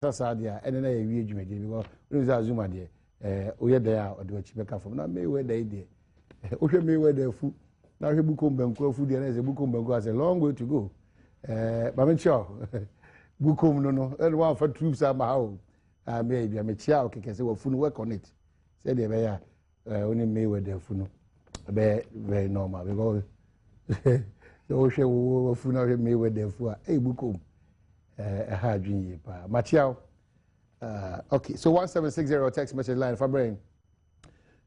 Sasadia, and then I read you because we are Zuma dear. We are there or do a chimeka from now. May wear the idea. Okay, may wear the food. Now he book Benko food and as a book Benko has a long way to go. Mamma Chow, Bukum no, and one for troops are my house. Maybe I'm a child can say, well, food work on it. Said they were only may wear their food. Very normal because the ocean will food may wear their food. Hey, Bukum. A hard dream, Matiao. Okay, so 1760 text message line for brain.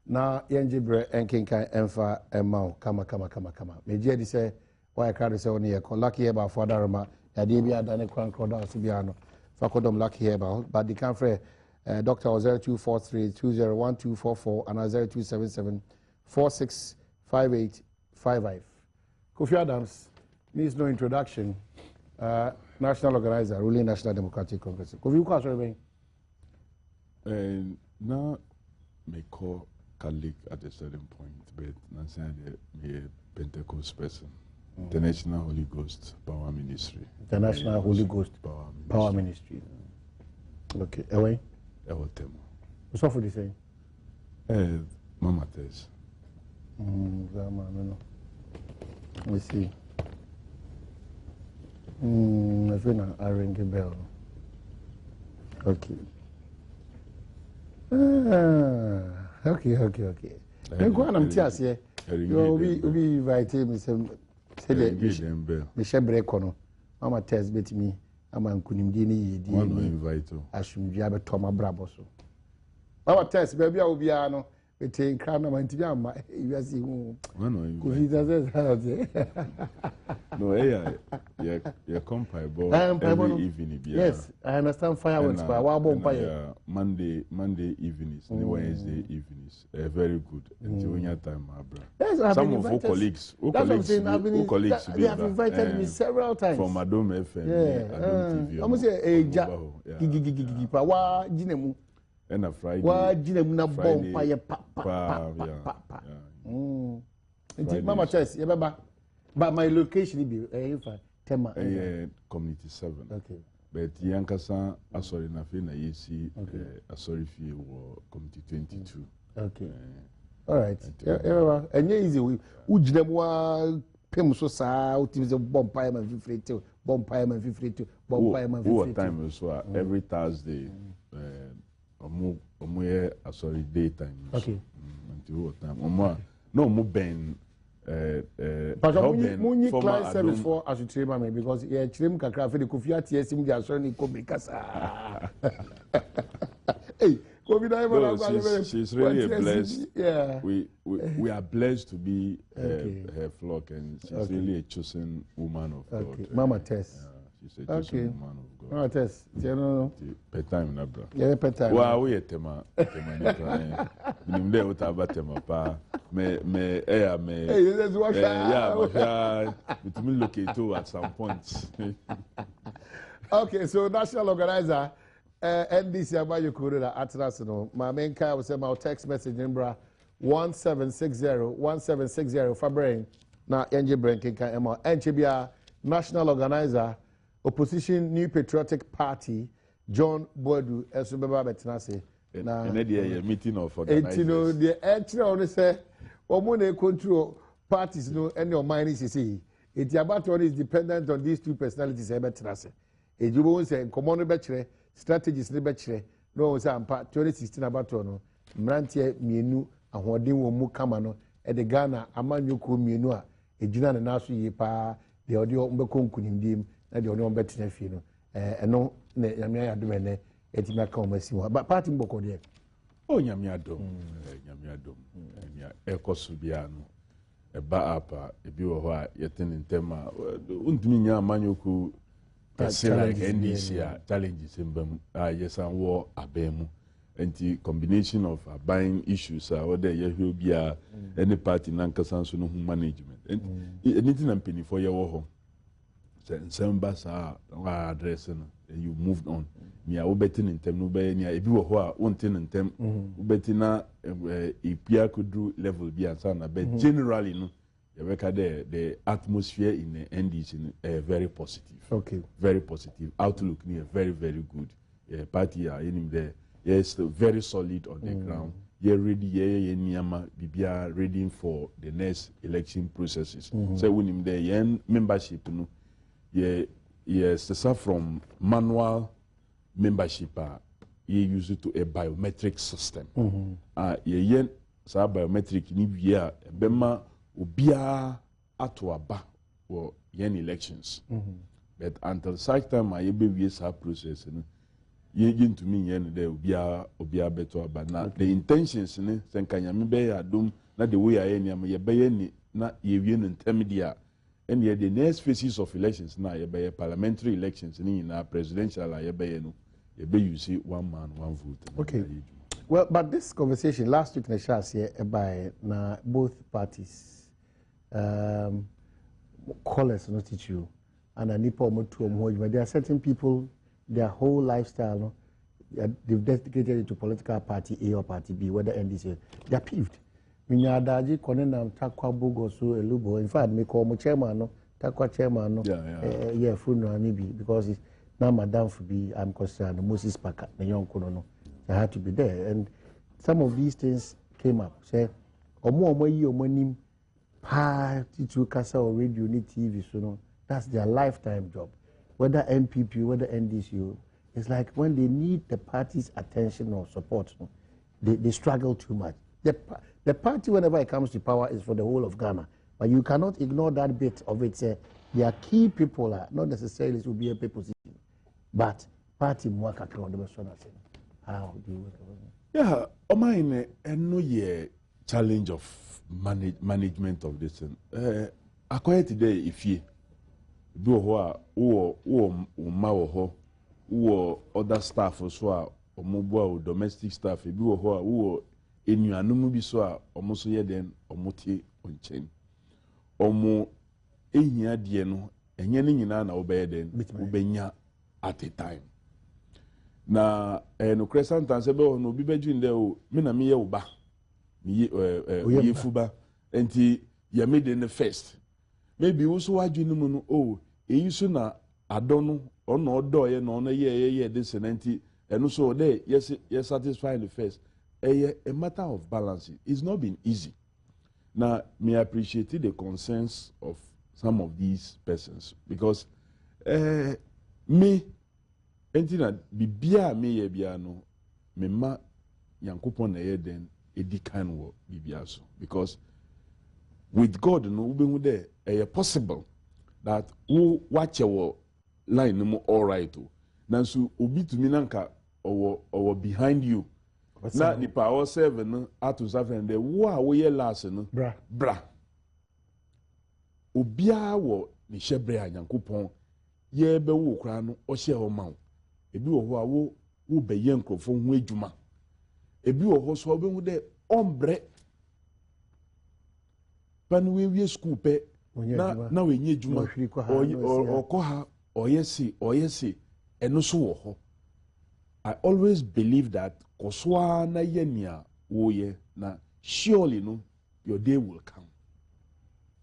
Now, Yanjibre and Kinkai Enfa and Mao, kama. Major say, why I can't say only a lucky about Fadarama, Adibia, Dane Kran Croda, Sibiano, Fakodom lucky about, but the country, Doctor 0243 201244 and 0277 465855. Kofi Adams needs no introduction. National organizer, ruling National Democratic Congress. Could you call me? Now, may call colleague at a certain point, but Nancy a Pentecost person. International Holy Ghost Power Ministry. International Holy Ghost Power Ministry. Okay, away? Temo. What's for the same? Mama Tess. No. Let me see. I feel I ring a bell. Okay. Okay. Go on, I'm tears here. You'll be invited me some. Say that Michelle Brecono. Mama tells me, I'm on Kunimdini. One invite. I should be able to Toma Braboso. Mama tells baby, I will be ano. Between Crown and Tiama, you see who. No, yeah, compile every evening. Yes, I understand fireworks, but Monday evenings, Wednesday evenings, very good. Until when your time, some of our colleagues, they have invited me several times. From Adom FM, Adom TV. I'm saying, and a Friday. Why didn't you not bomb by a papa? Mama Chess, but my location be Tema. Community 7. Okay. But Yankasa, sorry, nothing. I see a sorry fee or Community 22. Okay. All right. And easy. Would you Pemso South is a bomb pieman 52, bomb pieman 52, bomb pieman 52. What time is every Thursday? Sorry, daytime. Okay. Until what time? No, more Ben. But when you client service for as you train me because yeah, train kakra for the Kofi TS him dey sorry ko be kasa. Hey, she's really a blessed. Yeah. We are blessed to be her flock, and she's really a chosen woman of God. Mama Tess. She's a chosen woman of God. Mama Tess, you know. Per time, na bro. Yeah, per time. Wow, we tema ni try. Nimde utaba tema pa. Me. Hey, this is what. Yeah, it will locate to at some point. Okay, so national organizer. NDC Abayo Kurura Atlas no. My main car was my text message number 1760 Fabrain. Na NJ Brenkin ka emo. NCBA national organizer opposition New Patriotic Party John Boadu Esubeba Betinase. Na a meeting of organizers. You know the actually only say omo na control parties no any of mine is see. It about one is dependent on these two personalities Betinase. Ejubo won say common betire strategies ne betire no won say ampa 2016 about no mrantie mienu ahoden wo mu kama no e de Ghana amanyoko mienu a ejina na naso yi pa de odi ombeko nkunimdim na de odi ombetina fie no eno na yamia ya domene etimi aka o masi ho ba party mboko de o nyamia dom nyamia ekoso bia no e ba apa e bi wo ho a yetene ntema untimi nya amanyoko like NDC challenges in Bam, yes, and war abemu. And the combination of buying issues, whether you will be any party Nankasan so no management. And anything I'm penny for your home. Some bus are addressing and you moved on. Me, I will bet in them, no be near if you were wanting in them, bettina a Pia could do level be and son, but generally, no. The atmosphere in the NDC is very positive. Okay. Very positive. Outlook near very, very good. party in there. Yes, very solid on the ground. You're ready, yeah, Niyama, Bibia ready for the next election processes. So when him there, yeah, membership, no, yes, from manual membership, you use it to a biometric system. Yeah, sa biometric ni via bema ubia atwaba for yen elections. But until such time I be we sa process, no. Yen to me yen there obia beto aba na the intentions ne senkanya me be adom na the way I am ye be ni na ye wie no intermediate and ye the next phases of elections na ye be parliamentary elections ni na presidential ye be no ye be you see one man one vote. Okay. Well, but this conversation last week in the show here by both parties callers not teach you and a nipo but there are certain people their whole lifestyle, no, they've dedicated it to political party A or party B, whether NDC, they're peeved. Minyadaji, Konenam, Takwa Bogo, so Elubo. In fact, me call my chairman, no, Takwa chairman, no, yeah, Funo Anibi, because it's now Madame Fubi, I'm concerned, Moses Paka, the young Kono, I had to be there. And some of these things came up. Say, Omo money, party to Casa or radio, need TV, so no, that's their lifetime job. Whether MPP, whether NDC, it's like when they need the party's attention or support, they struggle too much. The party, whenever it comes to power, is for the whole of Ghana. But you cannot ignore that bit of it. Their key people are not necessarily to be a position, but party mwaka kwa the best one. How do you work? Yeah, mine no ye challenge of management of this thing. Acquired today if you do what or other staff or mobile domestic staff, if you who in your numu so almost ye then or moti on chain. Omo in ya dieno, and yening na obey then ubenya at a time. Na no crescent and sebo no be bedin there o mina me ye uba ye fuba enti ye made in the first. Maybe also wajinu no oh e so na adono ono odo ye no ye this enti and so there yes satisfy the first a matter of balance. It's not been easy. Now me appreciate the concerns of some of these persons because me entina bibia me ye bia no me ma yankopon na ye den edi kan wo bibia so because with God no we be there possible that who watch your line no all right o nanso obi tumi nanka or behind you na the power 7 no ato safen de wo a wo ye last no bra obia wo ni hyebre anyankopon ye be wo kra no o hye ho ma wo ebi wo ho a wo be ye nkrofo ho adwuma ebi wo ho so obi hu de ombre pan we school pe na we nye adwuma okoha oyesi eno so wo ho. I always believe that koswa na yenia woye na surely no your day will come.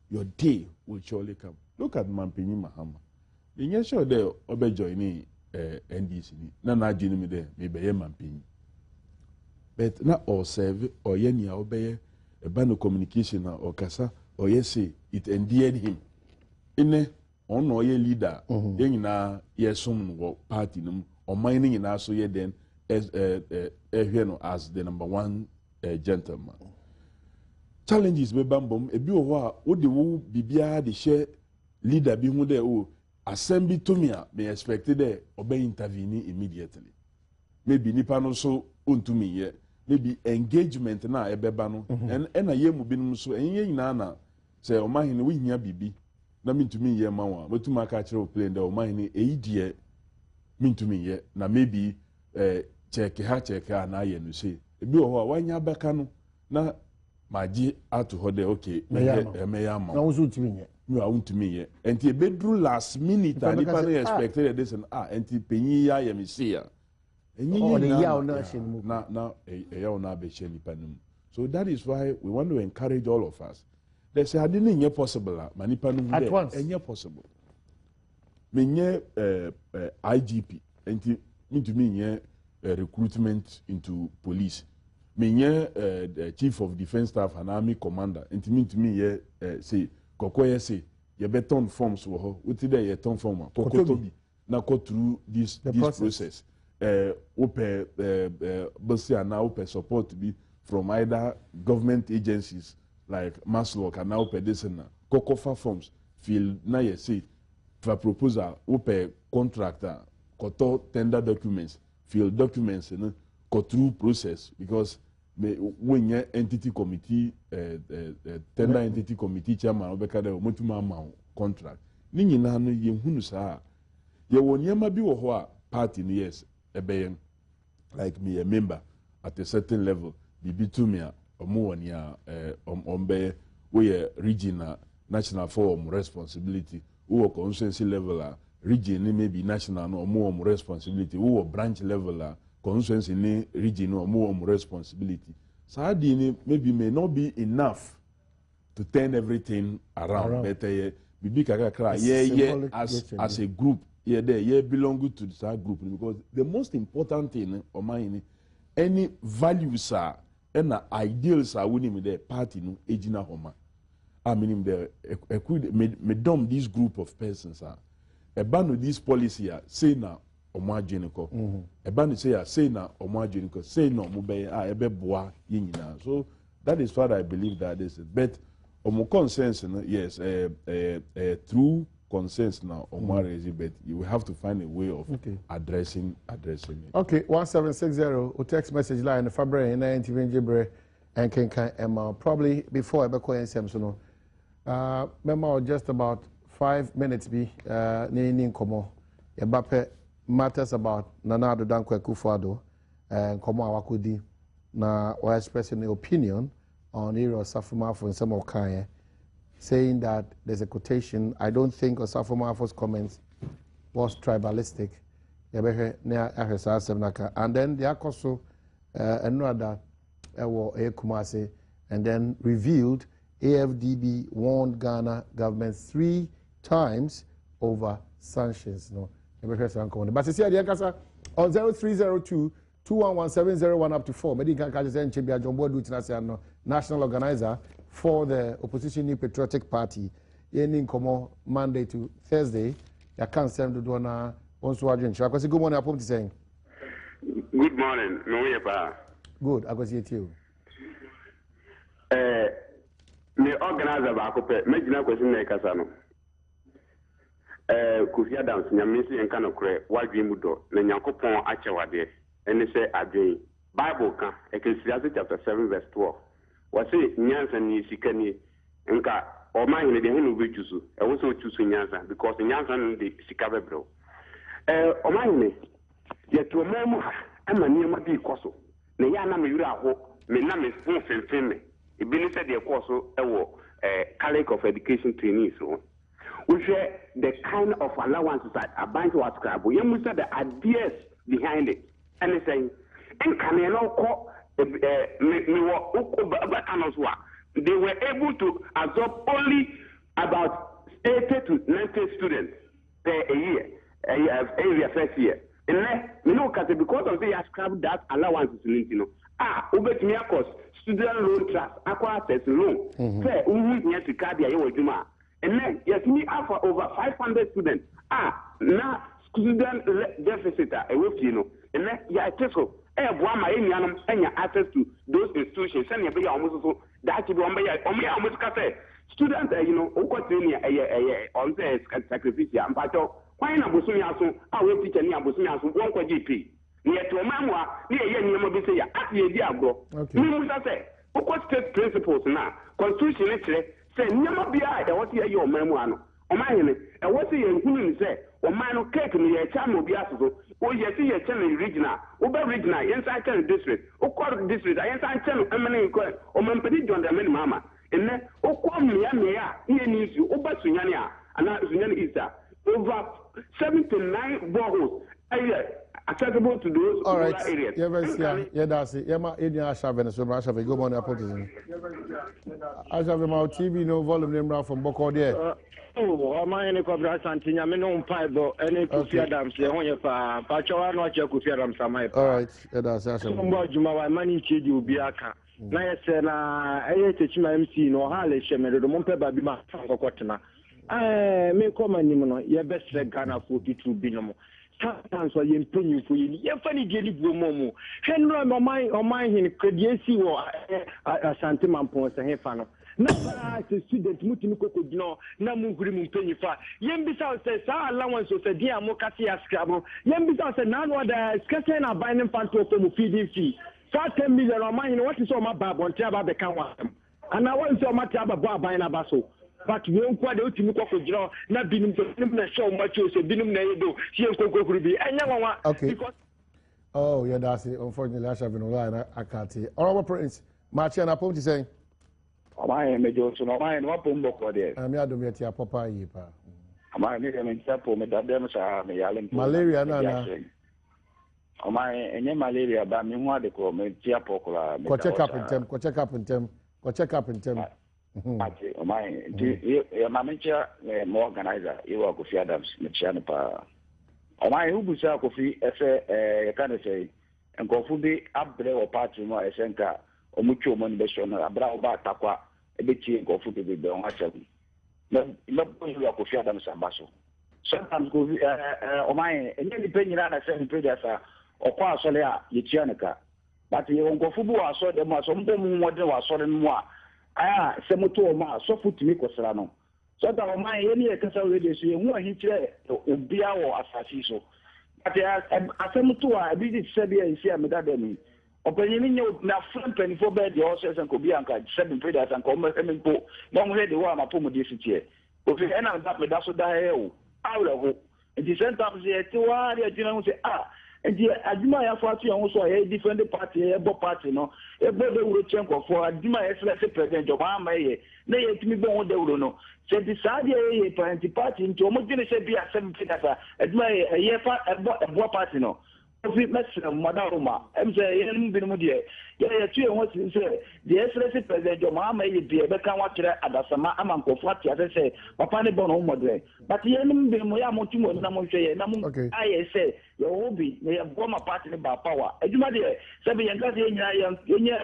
Your day will surely come. Look at Mampini Mahama. The year sure there obe joining NDC na jini mi there me be Mampini. But na all serve or yenia obey a band of communication or kasa or yes it endeared him. Ine on no ye leader na yesum party num or mining in also ye then as the number one gentleman. Challenges me bambom e bi wo de wo bibia de share leader bi hu de o assembly to me be expected there obey intervene immediately. Maybe nipa no so ontumi ye maybe engagement na ebeba no and na ye mu binum so enye nyina na say o mahene we hia bibi na mintumi ye ma wa wetuma ka kire o plane de o mahene eidie mintumi ye na maybe check na ye no say ebi o ho a wanya beka no na maji ato ho de okay me ya ma na wo tumi ye no awuntumi ye enti e bedru last minute and nipa no expected this and enti penyi ya ye me say ya enyi na ya na be she nipa no. So that is why we want to encourage all of us. They say I didn't possible manipa no enye possible menye IGP enti me to me recruitment into police. Me the chief of defense staff and army commander. And to me say kokoye say you beton forms wo ho. What did you turn form? Kokotobi. Now go through this process. Open now open support to be from either government agencies like Maslow and now open this and Kokofa forms feel now you say for proposal open contractor koto tender documents fill documents and go through process because when your entity committee tender entity committee chairman obeka de motuma contract ni nyina no ye hunu saa ye wonyama bi wo ho a party no yes ebeyen like me a member at a certain level bibi to me omo woni a ombe we regional national forum responsibility we constituency level a region ni maybe national no omo responsibility we branch level a constituency ni region no omo responsibility so maybe may not be enough to turn everything around. Better bibi kakra as a group belong to this group because the most important thing on mine any values are and ideals are winning the party no ejina homa. I mean me dom this group of persons are ebanu this policy say na omo ajeniko ebanu say na omo ajeniko say no mo be ebe boa yinina. So that is what I believe that is it. But omo consensus yes through consensus now omo raise but you will have to find a way of addressing it. Okay, 1760 o text message line February 19 Jibre and can Emma probably before Ebeko ensem so no memo just about 5 minutes be ni nkomo Ebape matters about Nana Addo Dankwa Akufo-Addo and komo awakodi na or expressing the opinion on area of Osafo in some of Kanye, saying that there's a quotation. I don't think Osafo comments was tribalistic. And then the Akoso another Kumase and then revealed AFDB warned Ghana government 3 times over sanctions. No, but see the on 0302 211-701 up to 4. Medical Kajisan Chibia Jombo Dutinasiano, national organizer for the opposition New Patriotic Party. Yening Komo Monday to Thursday. I can't send to Dona on Swadron. Shall I say good morning? I'm saying. Good morning. No, good. I was here too. Me organizer Bakope, Majina question Kasano. Kofi Adams, Nyamisi and Kanokre, Wajimudo, Nanyankopon Achawade. And they say again, Bible can Ecclesiastes chapter 7 verse 12. What say Nyansa ni sikani nka o man ni de henu be chusu. E wo so chusu Nyansa because Nyansa no de sikabe bro. O man ni ye to memu ha ama ni ma bi koso. Na ya na me yura ho, me na me fun fenfen me. E bi ni say de koso e wo college of education trainees so. We share the kind of allowances that a bunch of ascribe. You must say the ideas behind it. Anything, and they were able to absorb only about 80 to 90 students per year, every first year. And then, because of the ascribe that allowances, student loan trust, access loan, fair, and then, yes, me offer over 500 students. Now, student deficit, and then, yeah, so, access to those institutions, and you almost so that you almost say, students, on the sacrifice, and Pato, why not Bosumiaso, our teacher near Bosumiaso, 1 GP. Near to a memoir, near Yamabisia, at the idea, bro. You must say, what state principles now? Constitution, say, Yamabia, what year your memoir. O mine, and what you say, or mine, cake me a channel will be asked. Oh, yes, see a channel regional, Uber regional, inside channel district, or quarter district, inside channel, eminent, or Mampedi John the many mama. And then, oh, come me, here needs you, Uber Sunyania, and now Sunyan Easter. Over 79 boreholes, accessible to those rural areas. Yeah, that's it. Yeah, my Indian Ashaven, so Ashaven, go on, politician. Ashaven, my TV, no volume name from Boko there. Oh, my any cobra Santina, me no pipe, any Kofi Adams, the only Pachoa, not your Kofi Adams, my. All right, yeah, that's Ashaven. My money, Chidi, Biaka. Na ya se na eye techima MC no ha le hye me do mo pe ba bi ma fankokotena me koma nim no ye be sre Ghana 42 bi no mo sometimes so ye mpanyu fo ye fa ni geli bro mo henro o man hin krediensi wo asante mampon se he fa no na para se student mutimi kokodino na mu huri mu mpanyu fa ye mbisa se sa allowance so dia mo kase askrabo ye mbisa se na no da skase na buy nem fanto ko mu feeding fee 10 million or mine, what is all my bab on Tiaba the Kawam? And I want so much about buying a basso. But we won't quite out to me, not being to show much use, Binum Nado, she could be, and no one. Okay. Oh, yeah, that's it. Unfortunately, I have been online. I can't see. Honorable Prince, Marchian, I put you saying, I am a Johnson, I am not Pumbo for there. I'm not doing it, Papa. I'm a million sample, Madame Malaria, no. Any malaria, but me want to call me Tiapocola. Go check up in them, go check up in them, go check up in them. My manager, more organizer, you are Kofi Adams, Michiana. My Ubusa Kofi, you can say, and go for the upgrade or party more Esenka, or mutual motivation, a brow bar taqua, a bit cheap go for the on Hashem. Not you are Kofi Adams and Basso. Sometimes go, or my, and any penny I send predecessor. Or pass Solia, Yichianica. But you won't go for I saw them as some more than was so more. Ah, Semoto Ma, so foot to Miko Serrano. So that my any already see more hit to be our assassin. But I Semoto, I visit Serbia and see a medademy. Opinion now front 24 bed, the horses and Kobianka, 7 predators and commerce and go. Don't read the one I put this year. If you end up with that, so die out of it. And the same time, they say, and the Adima Fati also a different party, a party, no, a brother will change for Adima as president of Amaye. Nay, to me, don't know. Said the Sadia party into homogeneous be a 7 figures, admire a year a party, no. If it mess Madama, I'm saying, Bimudia, yeah, 2 what's in say, the SLC president of Amaye be a become what at the Sama Amanco Fati, as I say, Papani Bono Modre. But the enemy Moyamotimo, Namu, I say, your hobby may have formed a party about power. Eduma, 7 young guys in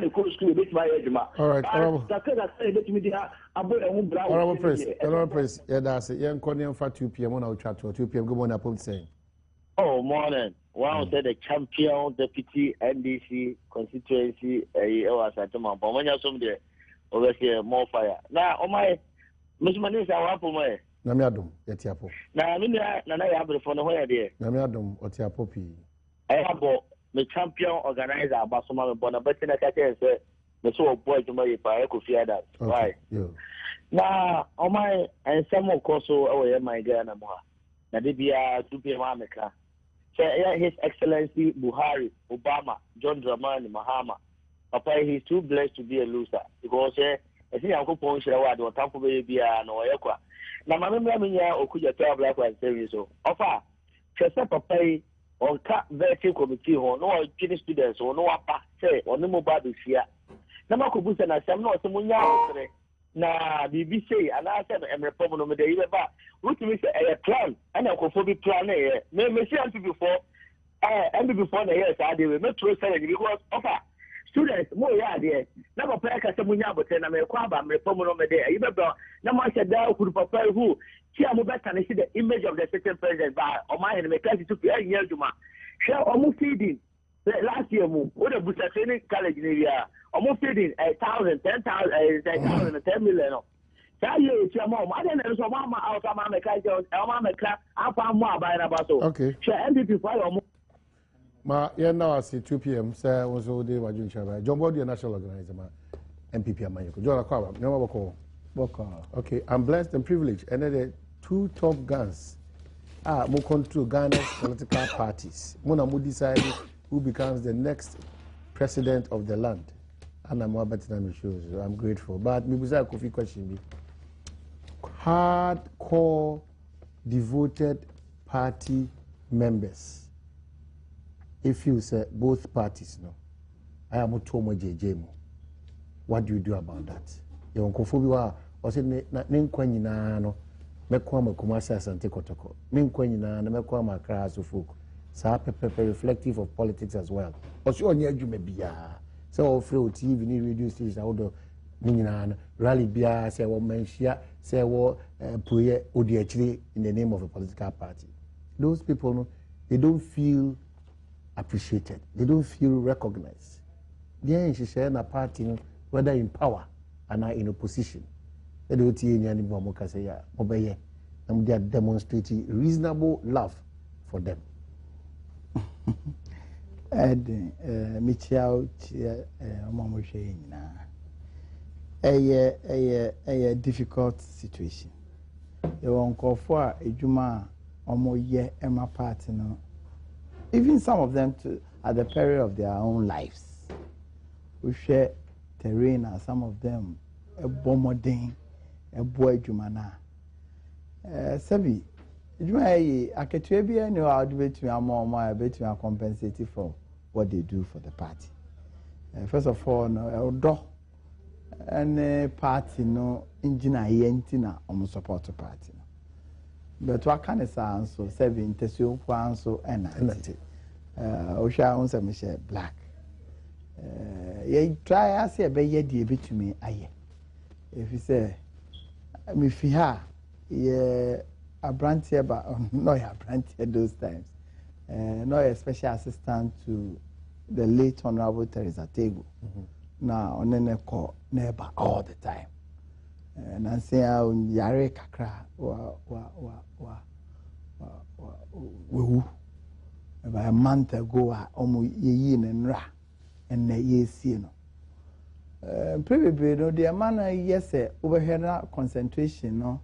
the court school with my Eduma. All right, Honorable Prince, yeah, that's it. Young Cornian for 2 p.m. on our chat to 2 p.m. Good morning, upon saying. Oh, morning. One said the champion deputy NDC constituency, was at the moment. When you're some there, over here, more fire. Now, oh my, Miss Manis, I want for my. Namiadum, Etiapo. Now, I mean, I have the phone where there. Namiadum, Otiapo P. I have the champion organizer, Basoma Bonabetina, the so boy to my Kofi Adams. Right. Now, oh my, and some of course, oh, my Ghana. Now, they be a 2 p.m. America. His Excellency Buhari, Obama, John Dramani Mahama. Papa, he's too blessed to be a loser because I think Uncle Pong should have what Tampa Baby and Oyakwa. Now, my memory, Okuja Black and Series. Offer, Chester Papa, on cut vetting committee, or no kidney students, or no upper say, or no more bad here. Namakubusa and I said, no, someone na BBC and I said I'm reporting on the day but which means a plan and a homophobic plan me see until before and before the years I did not true salary because offer students more yeah there na papa ka samunya bote na me kwa ba me reporting on the day you better na ma said that could papa who see am better see the image of the second president by o my me class to be year juma share almost feeding last year mo what the busa training college in area almost feeding 1,000, 10,000, 10,000, 10 million. That year, it's your mom. I didn't know so mama out of my class. I found more by about so. Okay. Share MVP for your Ma, yeah, now I see 2 p.m. Sir, was all day. Wajun Chaba. John Body, national organizer, ma. MPP, Amayoko. John Akwa. No more. Okay, I'm blessed and privileged. And then the 2 top guns are more control Ghana's political parties. Mona Mu decide who becomes the next president of the land. And I'm more better than the shows. I'm grateful. But me was a coffee question me. Hardcore devoted party members if you say both parties no I am to mo JJ mo what do you do about that your nkofo bi wa o say ne nkwa nyina no mekwa makuma say asante kotoko ne nkwa nyina na mekwa makra aso folk sa pepe reflective of politics as well o say onye adwuma bia say o free o TV ni radio station awodo ni nyina rally bia say wo menhia say wo proye odi akire in the name of a political party those people no they don't feel appreciated they don't feel recognized they share na party whether in power and in opposition they don't see any more can say yeah obey and they are demonstrating reasonable love for them and Michel omo hwe nyina a difficult situation you won't call for ejuma omo ye ema party no even some of them at the peril of their own lives we share terrain and some of them a bomodin a boy jumana sabi juma yi aketua bia ni how do between amoma between compensate for what they do for the party first of all no do and party no engineer yentina on support the party no but what can is so seven tesio kwan so enati osha on say Michelle Black ye try as e be ye die betumi aye if you say me fi ha ye abrantie ba no ya abrantie those times no a special assistant to the late Honorable Teresa Tego now onene ko neighbor all the time and say yare kakra we about a month ago omo yeyi ne nra and na yesi no probably no the man yes over here concentration no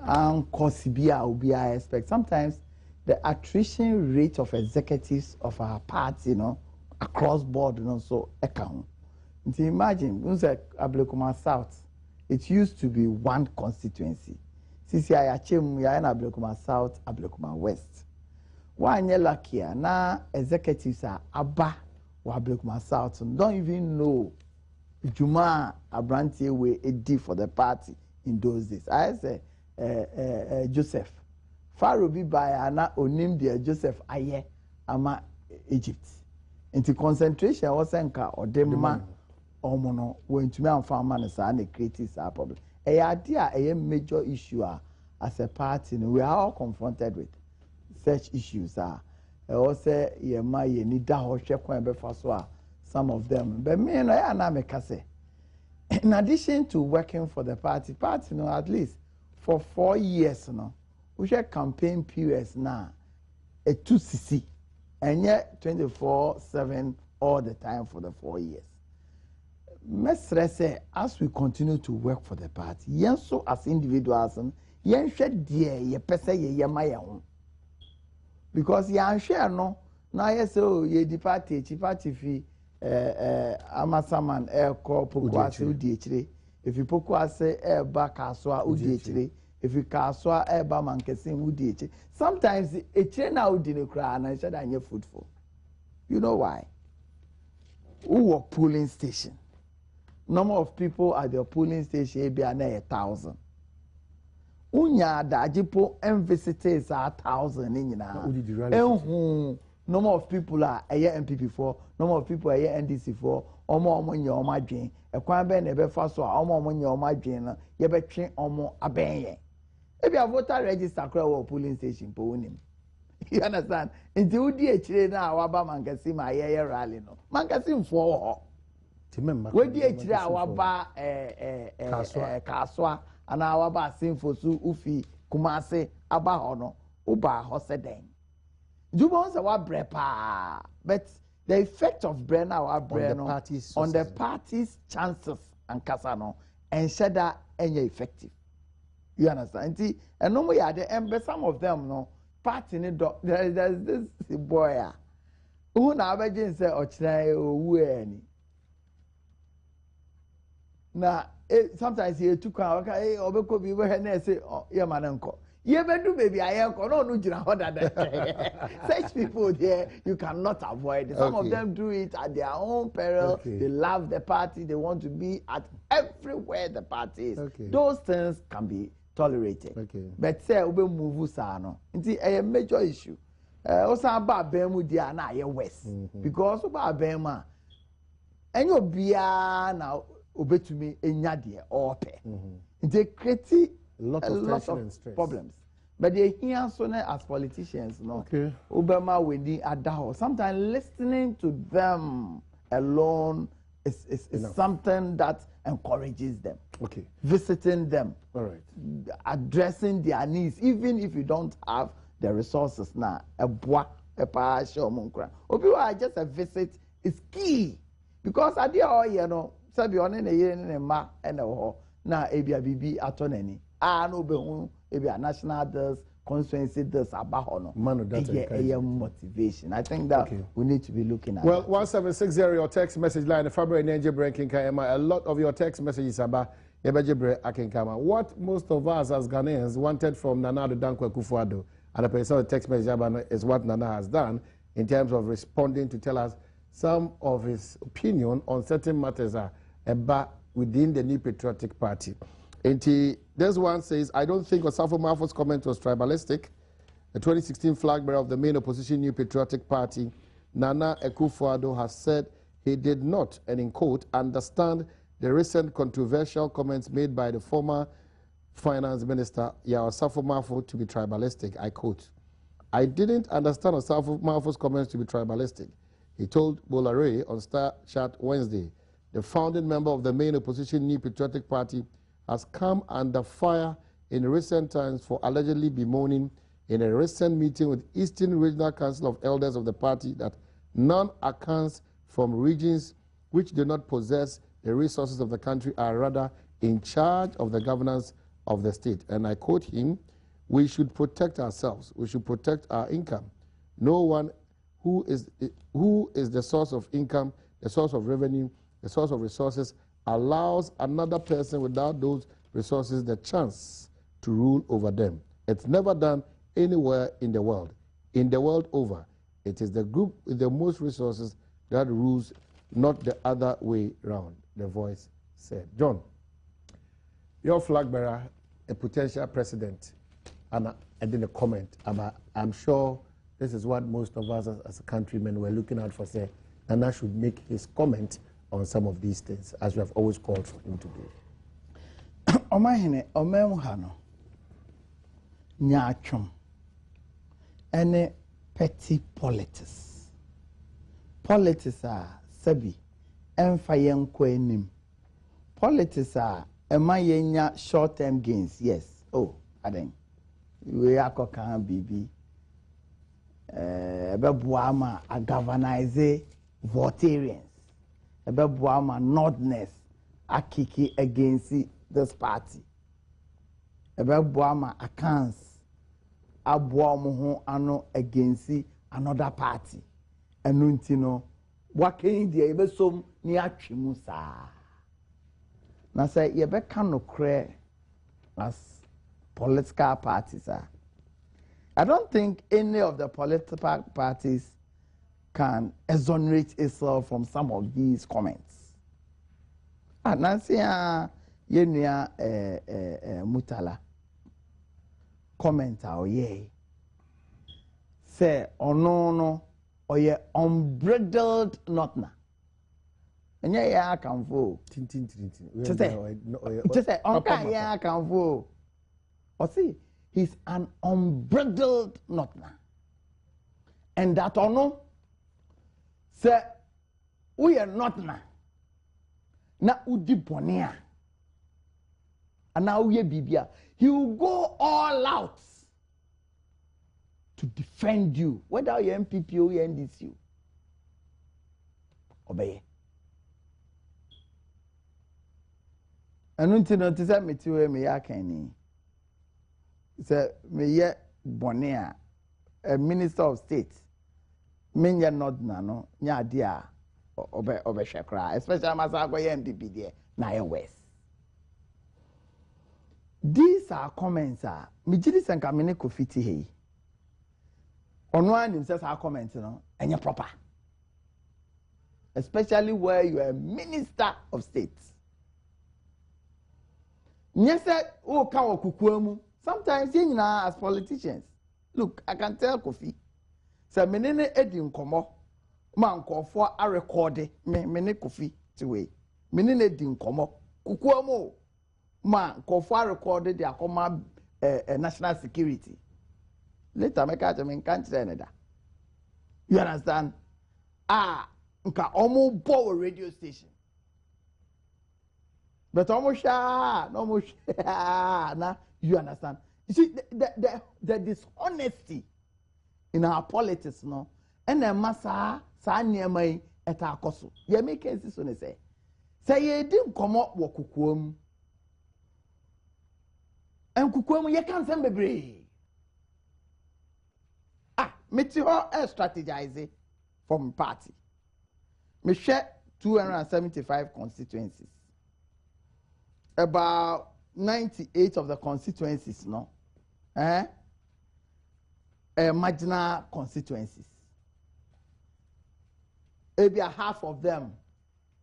and cause bia obi I expect sometimes the attrition rate of executives of our party across board so account. Imagine Ablekuma South, it used to be one constituency. Since I achieved Ablekuma South, Ablekuma West. One year lucky now executives are Abba or Ablekuma South don't even know Juma Abrantie way a D for the party in those days. I say Joseph Pharaoh bi by ana onim de Joseph aye ama Egypt. Into concentration was enka odema omono wentumi amfa ama ne sa na create sa problem. Idea a major issue as a party we are all confronted with such issues also ye ma ye ni da ho hwe kwan be fa so some of them but me no ya na me ka say in addition to working for the party at least for 4 years we share campaign periods now a 2cc and yet 24/7 all the time for the 4 years. Mestre say as we continue to work for the party, yen so as individuals, yen share dear ye pese ye maya home. Because yan share no now yes so ye di party fi amasaman ko pokwase udi if you pokwase back aswa udi if you kaswa eba mankesin udi eche sometimes eche na udi ne kra na said anye fruitful. You know why? Who work polling station? Number of people at the polling station be na 1,000. Unya dajipo visitors are 1,000 nyina. Number of people are MPP for, number of people are NDC for, omo nya omo adwen. Ekwan be na be fa so omo nya omo adwen na ye be twen omo abenye. If you have voter register across polling station, you understand? Until you do a trade now, Waba Mankasi, my year rally, no. Mankasi for we do a trade, Waba Kaswa, and our Basin for Su Ufi, Kumase, Abahono, Uba Hoseden. Jubons our brepa, but the effect of Brenna, our Brenna on the party's chances and Casano, and Shada any effective. You understand? And no way at the end, but some of them no party in the there's this boy who now imagine say ochrai owu eni. Now sometimes he took okay obeko bi we na say yeah manenko. You ever do baby? I am such people there you cannot avoid. Some of them do it at their own peril. They love the party. They want to be at everywhere the party is. Those things can be tolerated. But say we move usano. It's a major issue. Also about bemu dia na ye west because about bema. Enyo bia na obetumi enya de ope. They create a lot of problems. But they hear so as politicians, no. Obama winning adaho. Sometimes listening to them alone is something that encourages them. Visiting them. Addressing their needs, even if you don't have the resources now. Just a visit is key. Because at the end, sabi on a year in a ma and a na ebia bibi atoneni. No be maybe a national does constituency does about motivation. I think that we need to be looking at. Well, 1760 your text message line. Fabri Nenje Breaking Kayama. A lot of your text messages about Yebejebre Akinkama. What most of us as Ghanaians wanted from Nana Dankwa Kufuado, and the person of the text message is what Nana has done in terms of responding to tell us some of his opinion on certain matters are about within the New Patriotic Party. And this one says, I don't think Osafo Mafo's comment was tribalistic. The 2016 flag bearer of the main opposition New Patriotic Party, Nana Akufo-Addo, has said he did not, and in quote, understand the recent controversial comments made by the former finance minister, Osafo Mafo, to be tribalistic. I quote, I didn't understand Osafo Mafo's comments to be tribalistic. He told Bolare on Star Chat Wednesday, the founding member of the main opposition New Patriotic Party has come under fire in recent times for allegedly bemoaning in a recent meeting with Eastern Regional Council of Elders of the party that non-accounts from regions which do not possess the resources of the country are rather in charge of the governance of the state. And I quote him, we should protect ourselves. We should protect our income. No one who is the source of income, the source of revenue, the source of resources, allows another person without those resources the chance to rule over them. It's never done anywhere in the world. In the world over, it is the group with the most resources that rules, not the other way round, the voice said. John, your flag bearer, a potential president, and I did a comment about, I'm sure this is what most of us as countrymen were looking out for, say, Nana should make his comment on some of these things, as we have always called for him to do. Nyachum. Any petty politics. Politics are sabi. Enfayen kwenim. Politics are emayenya short-term gains. Yes. Oh, aden. We are kokan bibi. Buama a governize votarians. Buama nordness a kiki against this party. Buama accounts a buamu ano against another party. Enuntino waking the ebesom near Chimusa. Now say ye be no cre as political parties are. I don't think any of the political parties can exonerate itself from some of these comments. Nancy Yenya Mutala comment ye say no or ye unbridled notna. And ya can vote. Just say ya can vote. Or see, he's an unbridled notna. And that or no, say, we are notna. Na udi bonia. And now we bibia. He will go all out to defend you, whether you're MPP or you're NDC. Obey. And until not to say me to me yakeni. Say me ye bonia, a minister of state. Menya not no nya dia obe shekra, especially masago ye MPP there na ye west. These are comments. Mijiri senkamine kofiti hei. Onwa himself our comments, and you're proper. Especially where you are a minister of state. Yes, oh, kawo kukuemu. Sometimes, as politicians, look, I can tell Kofi. So, menene edin komo, man for a record, mene Kofi to way. Menene edin komo, kukuemu, man for a record, they are national security. Later, I can't say that. You understand? Nka almost bought a radio station. But almost now you understand. You see the dishonesty in our politics, no, and the massa near my at our coso. You make cases when they say you didn't come up with kukum. And kukum, you can't send me. Meteo strategize from party. Me share 275 constituencies. About 98 of the constituencies, no, marginal constituencies. Maybe half of them,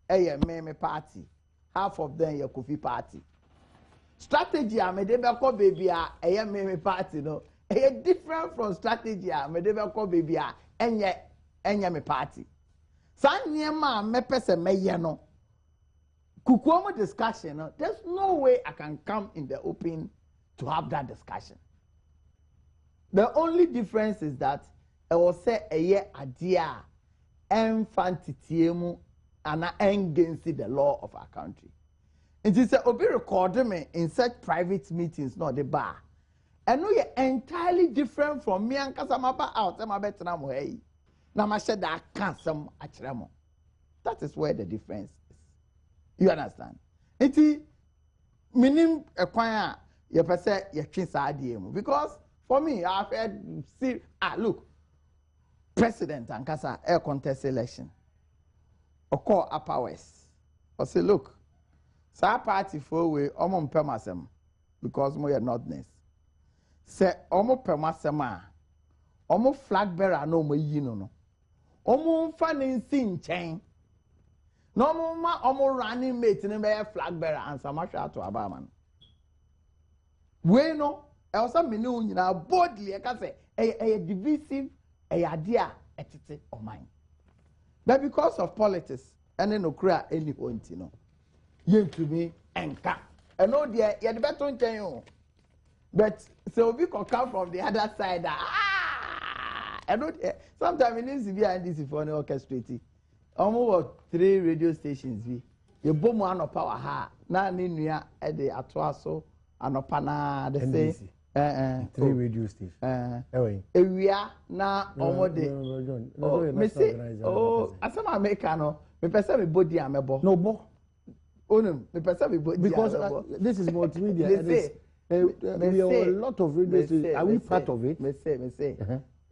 Meme party, half of them your Kofi party. Strategy, me dey call baby Meme party, no. Different from strategy, medebe call baby enye me party. Sanyema me pese meye no. Kukuomo discussion, no, there's no way I can come in the open to have that discussion. The only difference is that I will say a year idea enfantitiemu and against the law of our country. It is a obi recording me in such private meetings, not the bar. And no, you're entirely different from me and Kasamaba out. I'm a better now. Hey, now I said that I can't some achremo. That is where the difference is. You understand? It's meaning acquire your person, your kids IDM. Because for me, I've heard see look, President and Kasa air contest election. Or call Upper West. Or say, look, sa party for way, I'm permasem because more notness. Say omo permasema omo flag bearer no mo yi no omo fa ne nsi nchen no omo ma omo running mate ne be flag bearer and samasha to abaman we no e o sa me ne onyina boldly e ka say e divisive e idea etete o mind but because of politics and no kura any honti no yentumi enka e no de ye de beto nchen o. But so we can come from the other side. I don't. Sometimes it needs to be and this for an orchestrating. Almost 3 radio stations. You boom one of power ha. Na niya at the atwaso anopana the say. 3 radio stations. Area na almost the. Me say asama America no. Me person me body amebo. No bo. Oh no. Me person me body. Because this is multimedia. We are a lot of radio stations. Are we part of it? Me say.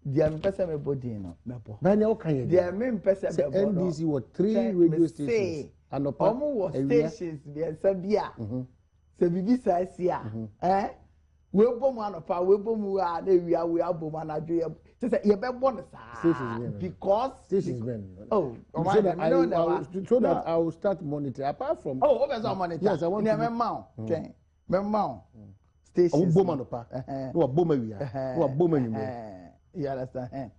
The person me body no. But now can you? The main person me body. NDC was 3 radio stations. And almost stations be sabia. Se bibi sa sia. We bom anopa, we bom we are we are bom anadwo. Say you be born sa. Because stations men. Oh, so that I will start monitoring apart from. Oh, over some monitor. Yes, I want to. Okay. Memao. Stations. No boma we are. No boma you understand?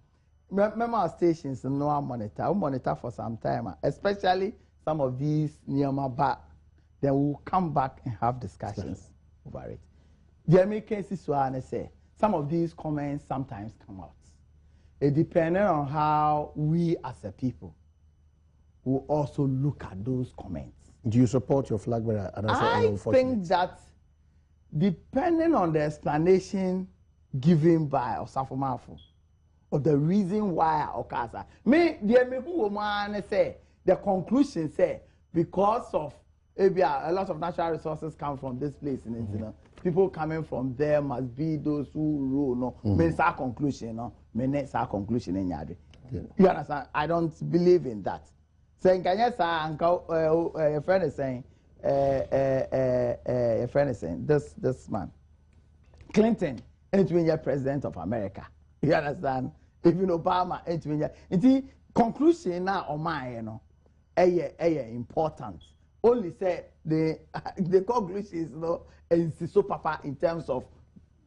Memao stations no monitor for some time, especially some of these nearby. Then we'll come back and have discussions over it. The American cases say some of these comments sometimes come out. It depends on how we as a people will also look at those comments. Do you support your flag bearer? I think that depending on the explanation given by Osafo of the reason why Okasa, say the conclusion say because of a lot of natural resources come from this place in it, people coming from there must be those who rule. No, means our conclusion. No, means our conclusion in Yadi. You understand? I don't believe in that. Saying, can you say, a friend is saying, a friend is saying this man Clinton ain't been president of America. You understand? Even Obama ain't been. The conclusion now on mine, you know, important. Only say the conclusion is so papa in terms of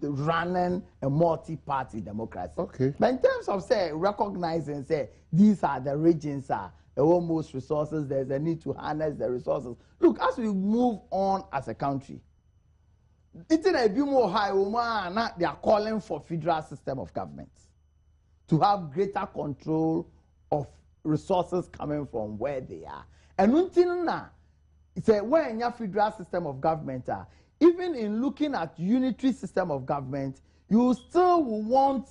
the running a multi-party democracy. Okay. But in terms of say recognizing say these are the regions almost resources, there's a need to harness the resources. Look, as we move on as a country, it's a bit more high. They are calling for federal system of government to have greater control of resources coming from where they are. And until now, it's a when your federal system of government even in looking at unitary system of government, you still want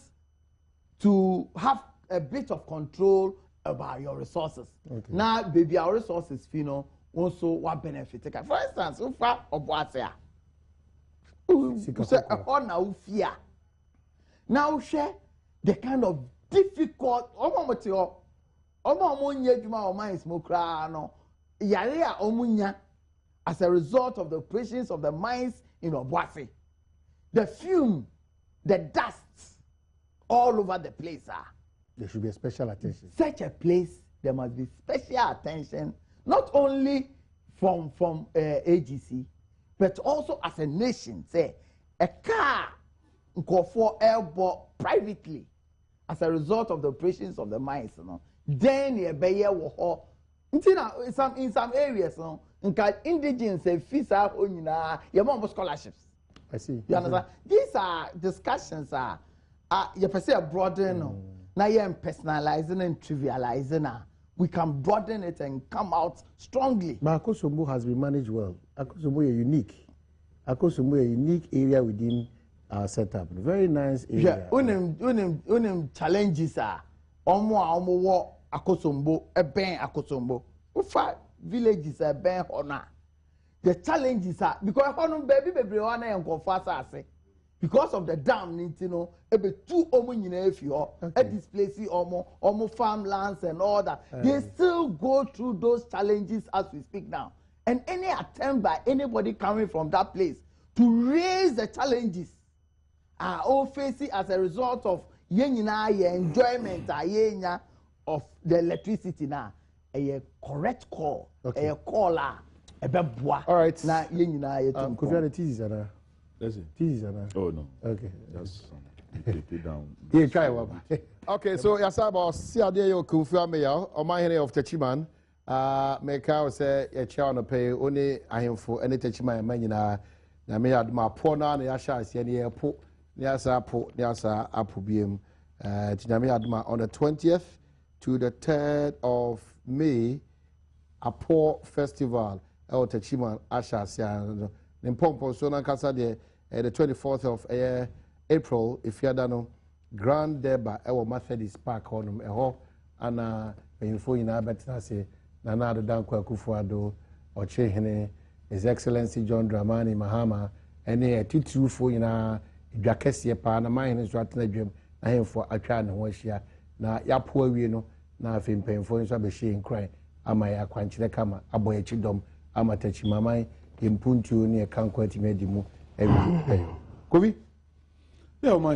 to have a bit of control about your resources. Okay. Now, baby, our resources, you know, also what benefit. For instance, so far of what's here. Now share the kind of difficult as a result of the operations of the mines in Obuasi. The fume, the dust all over the place. There should be a special attention. Such a place, there must be special attention, not only from AGC, but also as a nation. Say, a car go for airborne privately as a result of the operations of the mines. You know, then you be in some areas, you know, indigenous fees are on your scholarships. I see. You understand? These are discussions you per se broaden. Now you're personalizing and trivializing. We can broaden it and come out strongly. But Akosombo has been managed well. Akosombo is unique. Akosombo is a unique area within our setup. Very nice area. Yeah, unim challenges omo Akosombo, ben Akosombo. Ufa villages ben hona. The challenges are because honum baby one and go fast because of the dam, you know, two if you displacing almost farmlands and all that. They still go through those challenges as we speak now. And any attempt by anybody coming from that place to raise the challenges are all facing as a result of enjoyment of the electricity now. A correct call, a caller, a bebois. All right. Now, could you have the thesis, Anna? That's it. Thesis, Anna? Oh, no. Okay. Just take it down. Yeah, try one. Okay, so Yasaba, Siadio Kufua Mayor, or my of Techiman, make out say a chair on a pay only I am for any Techiman Manina. Now, may I my poor nan, Yasha, Siani airport, Niasa port, Niasa Apple Beam, Tinami Adma on the 20th to the 3rd of May, a poor festival, El Techiman, Asha, Sian, Nimpompo, so Nankasa, the 24th of April, if you don't Grand Deba, our Methodist Park on them, and info in Abetina say, Nana Dankwa Kufuado, or Chehene, His Excellency John Dramani Mahama, and a tutu for in a Jakesia Pana, mine is rather dream, I am for a child and Washia. Now, Yapo, we know, now if in pain for him, she and cry, Amaya Quanchina Kama, Aboy Chidom, Amatechi Mamai, Impuntu near Kanquati Medimu, every day. Kobe? Yeah, my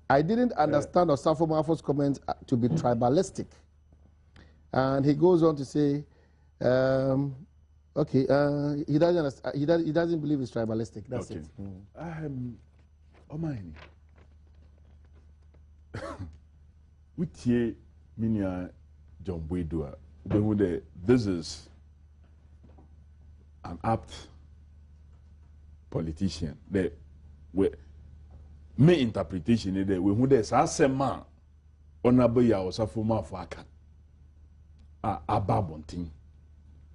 I didn't understand Osafo Mafo's comment to be tribalistic. And he goes on to say, okay, he doesn't believe it's tribalistic. That's okay. It. Oh my. With ye, Minia John Buidua, this is an apt politician. The main interpretation is that when there's a sema honorable ya osafuma faka aba bontin,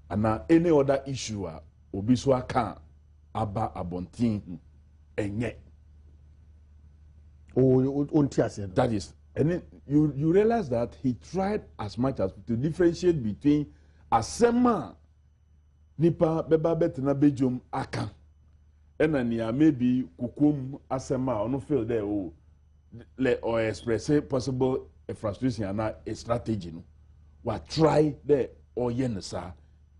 and any other issue obiswa can aba abontin enye. Oh, that is, and then you realize that he tried as much as to differentiate between asema nipa beba betina bejum aka ena nia maybe kukum asema ono feel there oh or express a possible frustration and a strategy no what try the or yensa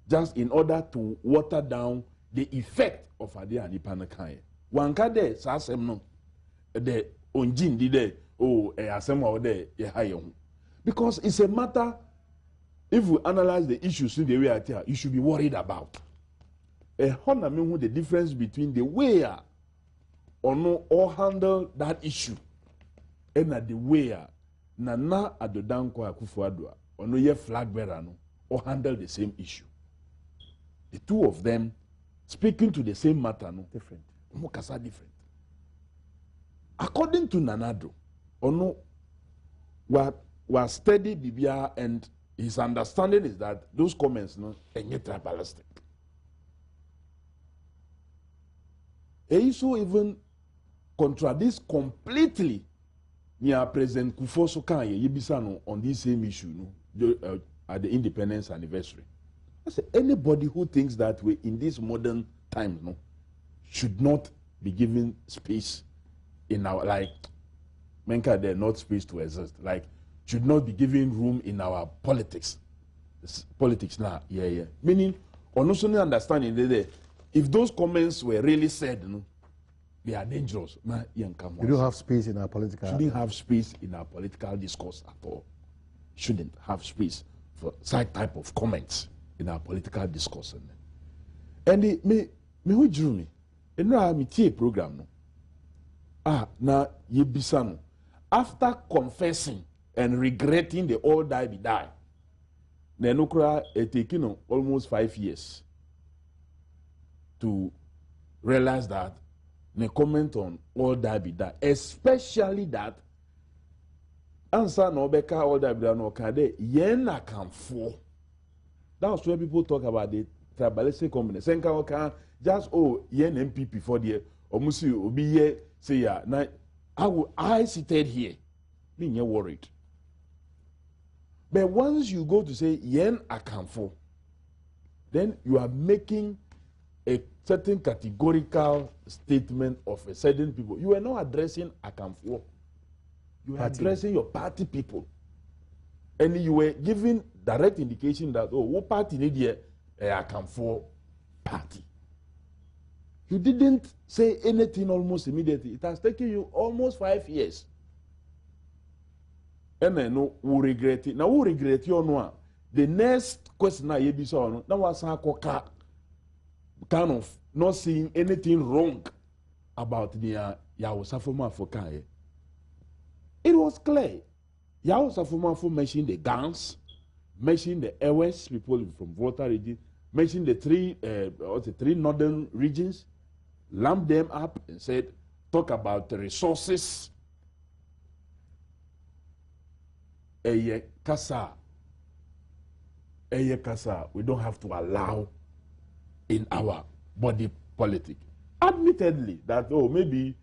just in order to water down the effect of ade anipa no kan one ka there sasem no the onjin di there oh asem or there ye high because it's a matter. If we analyze the issues in the way at here, you should be worried about. The difference between the way or no or handle that issue and the way Nana Adodankwa Akufo-Addo or no ye Flagbearer no or handle the same issue. The two of them speaking to the same matter no different. Mokasa different. According to Nanado, or no was steady Bibia and his understanding is that those comments no are tribalistic. He so even contradicts completely near President Kufuor Yebisa on this same issue no, at the independence anniversary. I say anybody who thinks that way in this modern times no should not be given space in our like Menka there not space to exist like should not be given room in our politics. Politics now, yeah. Meaning, on also understanding that if those comments were really said, no, they are dangerous. You don't have space in our political. Shouldn't have space in our political discourse at all. Shouldn't have space for such type of comments in our political discourse. And me who drew me. And now I'm a program no. Na yebisa no. After confessing and regretting the all die be die. Nenukra it taken almost 5 years to realize that the comment on all die be die, especially that answer no beka all die be die no kade yena can for. That's where people talk about the tribalistic company. Senka can just yen MPP for the omusi obi ye say ya na I seated here being worried. But once you go to say yen akamfo, then you are making a certain categorical statement of a certain people. You are not addressing akamfo. You are addressing your party people. And you were giving direct indication that what party need here akamfo party. You didn't say anything almost immediately. It has taken you almost 5 years. And then no, we regret it. Now we regret you no. The next question I hear so no. Now was kind of not seeing anything wrong about the Yahusafuma for Kaye. It was clear. Yahusafuma for mentioned the gangs, mentioned the airways, people from Volta region, mentioned the three northern regions, lumped them up and said, talk about the resources. Eye kasa, we don't have to allow in our body politic. Admittedly, that maybe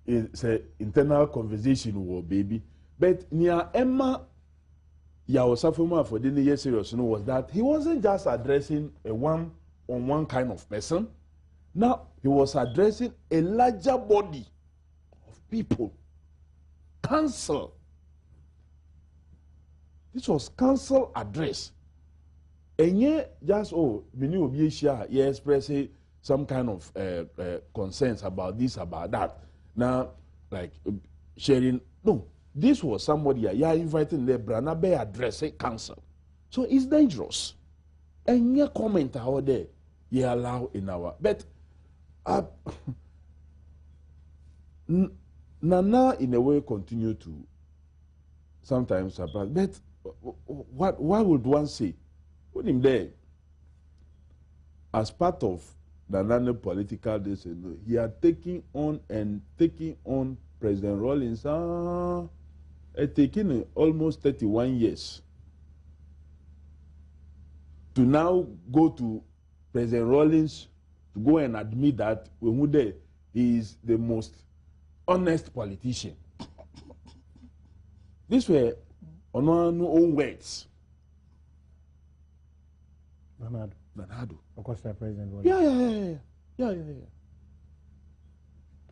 it's an internal conversation war, baby. But near Emma Yahusafuma for the year serious was that he wasn't just addressing a one-on-one kind of person. Now he was addressing a larger body of people. Council. This was council address. And yet, just, you express some kind of concerns about this, about that. Now, like sharing, no, this was somebody, you are inviting the Branabe address council. So it's dangerous. And your comment out there, you allow in our, but Nana in a way continue to sometimes surprise, but why would one say, put him there, as part of the Nana political decision, he had taken on President Rawlings, taking almost 31 years to now go to President Rawlings to go and admit that he is the most honest politician. These were on our own words. Nanado. Of course, President. Yeah.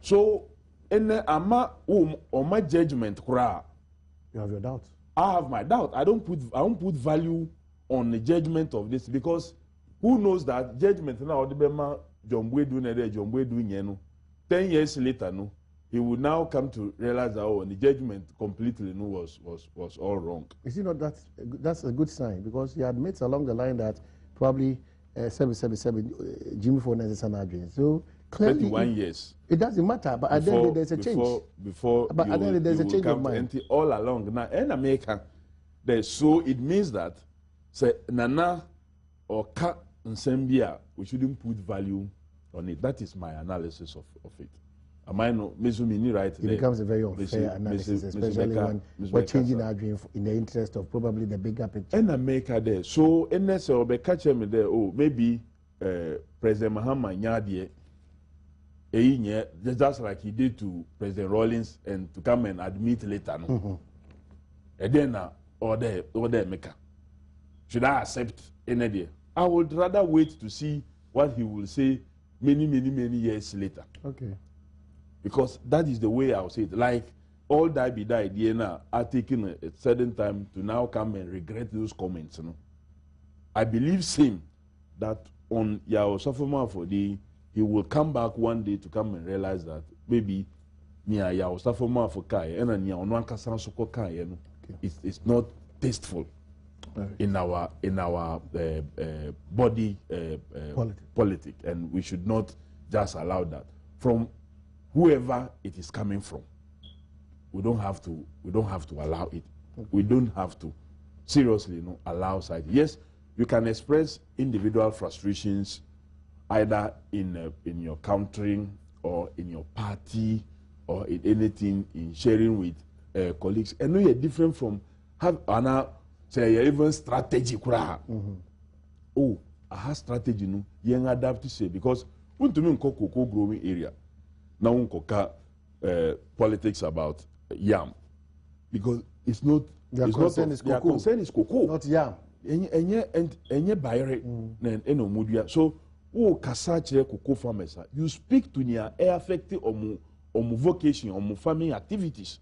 So ene ama my judgment kura. You have your doubts. I have my doubt. I don't put value on the judgment of this because who knows that judgment now the bema John Boy do nede John Boy do nyeno. 10 years later no he would now come to realize that the judgment completely no was all wrong. You see, not that's a good sign because he admits along the line that probably 777 Jimmy Ford is an address. So clearly 21 years. It doesn't matter, but at the end there's a change. But at the end there's a change of mind. All along now in America, so it means that say Nana or Ka Nsembia, we shouldn't put value on it. That is my analysis of it. Am I no? Right. It becomes a very unfair analysis, especially when we're changing our dream in the interest of probably the bigger picture. And America there. So unless or be catch me there, oh maybe President Mahama Nyadie. Just like he did to President Rawlings and to come and admit later. No? And then order maker. Should I accept any day? I would rather wait to see what he will say many years later. Okay. Because that is the way I would say it. Like all that be the idea now are taking a certain time to now come and regret those comments. You know? I believe same that on your sophomore for the he will come back one day to come and realize that maybe near your sophomore for Kai and near on one casan so Kai, it's not tasteful in our body politic, and we should not just allow that from whoever it is coming from. We don't have to allow it. We don't have to seriously allow such. Yes, you can express individual frustrations either in your country or in your party or in anything in sharing with colleagues. And no, you're different from have say even strategy. Oh, I have strategy no. You adapt to say because when to me cocoa growing area now unkoka politics about yam because it's not. Their concern is cocoa. Their concern is cocoa, not yam. Enye bayre na eno mudia so. Oh, kasache cocoa farmers. You speak to near air affecting omu vocation, omu farming activities.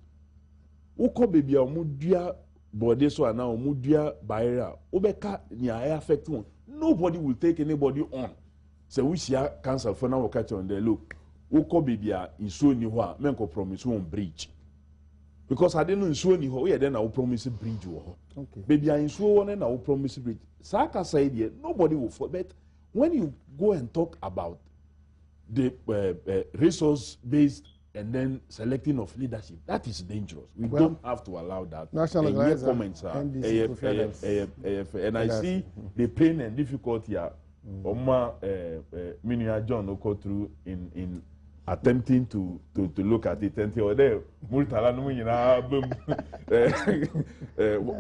Oko baby omudia body so na omudia barrier. Obeka near air affecting. Nobody will take anybody on. So we see cancer for now catch on the look. Oko baby in so ni ho menko promise one bridge. Because I didn't so ni ho we then I will promise a bridge wo. Okay. Baby in so one and I will promise a bridge. Saka said here nobody will forget. When you go and talk about the resource-based and then selecting of leadership, that is dangerous. We don't have to allow that. National comments are and I see the pain and difficulty Oma Minia John go through in attempting to look at it and there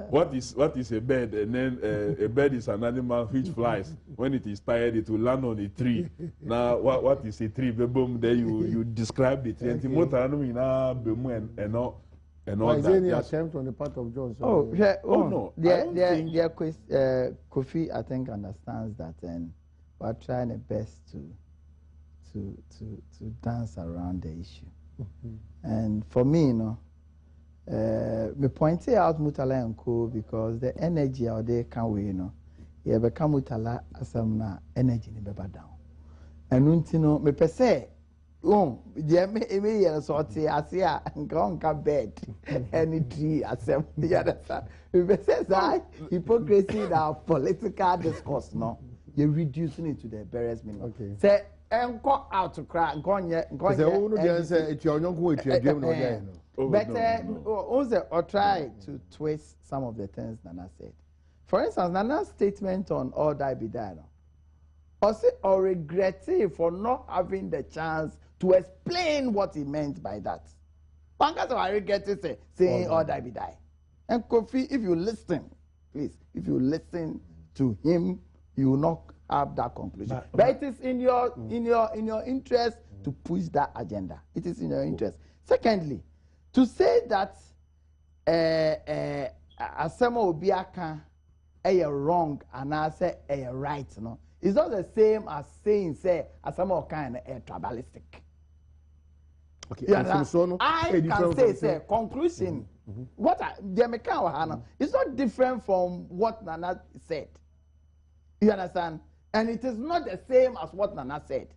what is a bird, and then a bird is an animal which flies. When it is tired it will land on a tree. Now what is a tree? Boom, there you describe the tree and all is there any attempt on the part of John? No. Kofi I think understands that, and we're trying the best to dance around the issue. And for me, me pointed out Mutala and Co because the energy out there can we, you become Mutala as some energy in the down. And me per se, me sortie as ya and bed any tree as the other side. Me per se, hypocrisy in our political discourse, you're reducing it to the barest minimum. Okay. Say, and go out to cry and go on yet. But also, or try to twist some of the things Nana said. For instance, Nana's statement on all that be done, or regretting for not having the chance to explain what he meant by that. Bankers are regretting saying all that be die. And Kofi, if you listen, please, if you listen to him, you will not have that conclusion. But it is in your interest to push that agenda. It is in your interest. Secondly, to say that Asema Obiaka is wrong and I say right, it's not the same as saying say Asema Okan is tribalistic. Okay. I can say conclusion. What it's not different from what Nana said. You understand? And it is not the same as what Nana said.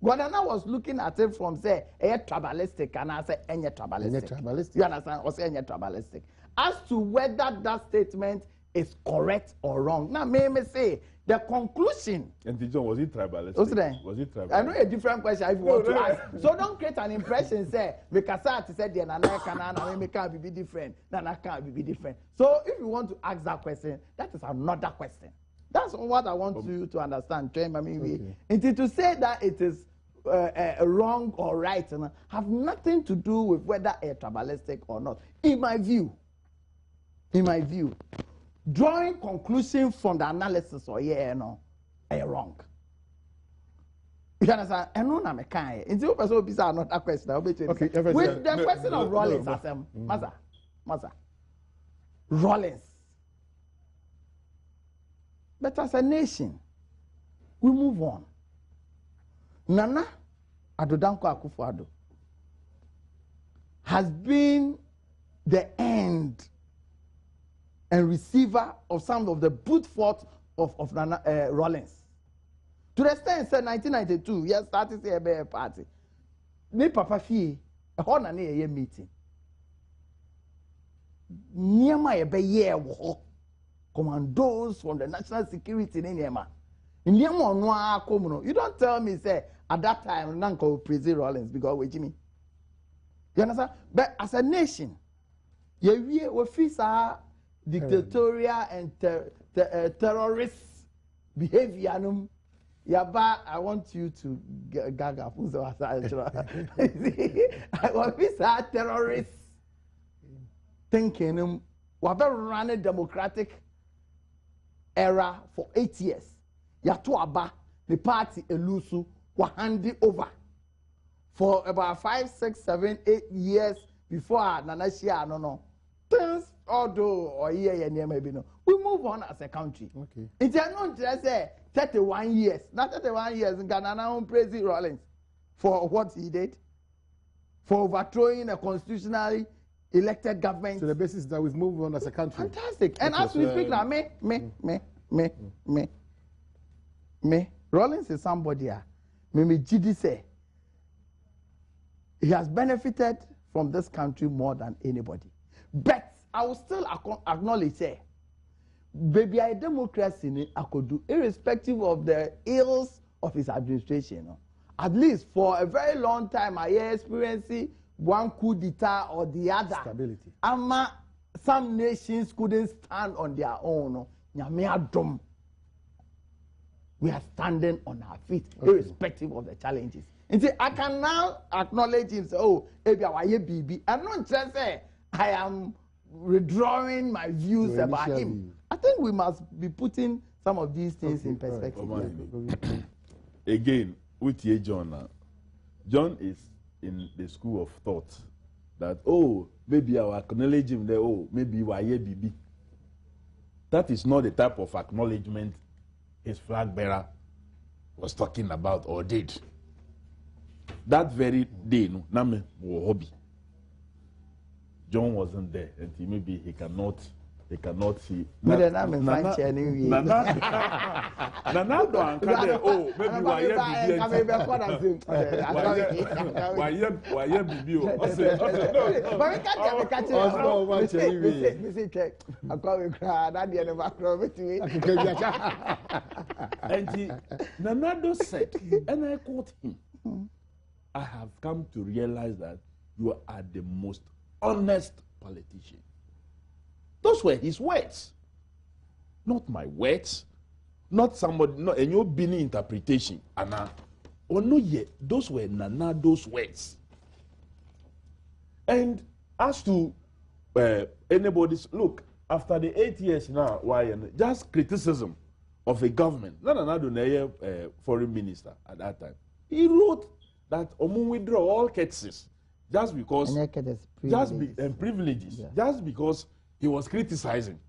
But Nana was looking at it from say tribalistic, and I say any tribalistic. You understand? Or say any tribalistic. As to whether that statement is correct or wrong. Now, may say the conclusion. And John, was it tribalistic? Was it tribalistic? I know a different question if you want to ask. So don't create an impression, say, because I said the Nana can't be different. Nana can't be different. So if you want to ask that question, that is another question. That's what I want you to understand. And to say that it is wrong or right have nothing to do with whether a tribalistic or not. In my view, drawing conclusion from the analysis or wrong. You understand? And no, I'm a kind. Until you person be another question. Okay, with the question of Rollins, Maza, Rollins. But as a nation, we move on. Nana Adodanko Akufo-Addo has been the end and receiver of some of the brute force of Nana Rollins. To the extent, said 1992, yes, started to say a party. Me papa fee, a horn and a meeting. Near my year commandos from the national security in Yema. In Yema, you don't tell me, say, at that time, Nanko praise Rollins because we Jimmy. You understand? But as a nation, we face our dictatorial and terrorist behavior. Yaba, I want you to gag up. I want this terrorist thinking. We have run a democratic era for 8 years. Yatuaba, the party elusu, were handed over for about 5, 6, 7, 8 years before Nanashia. No. Things although or year maybe no. We move on as a country. Okay. It's not just 31 years. Not 31 years in Ghana now praise Rollins for what he did, for overthrowing a constitutionally elected government. So the basis is that we've moved on as a country. Fantastic. And as we speak now, me. Rollins is somebody. Me GD say he has benefited from this country more than anybody. But I will still acknowledge say, baby, a democracy I could do irrespective of the ills of his administration. At least for a very long time, I experienced one coup d'etat or the other. Stability. Some nations couldn't stand on their own. Adom. We are standing on our feet, irrespective of the challenges. And say, I can now acknowledge him. Say, oh, maybe I BB. I'm not just say I am withdrawing my views about him. I think we must be putting some of these things in perspective. Again, with you, John. John is in the school of thought that, oh, maybe I will acknowledge him there, oh, maybe Waye BB. That is not the type of acknowledgement his flag bearer was talking about or did. That very day, no, Name was hobby. John wasn't there, and maybe he cannot see. Nana don't oh, maybe why BB. And Nanado said, and I quote him, I have come to realize that you are the most honest politician. Those were his words, not my words, not somebody, not a new Bini interpretation. Anna, or no yet, those were Nanado's words. And as to anybody's look, after the 8 years now, why just criticism of a government, Nanado, foreign minister at that time, he wrote that Omu withdraw all cases just because privileges, just because he was criticizing.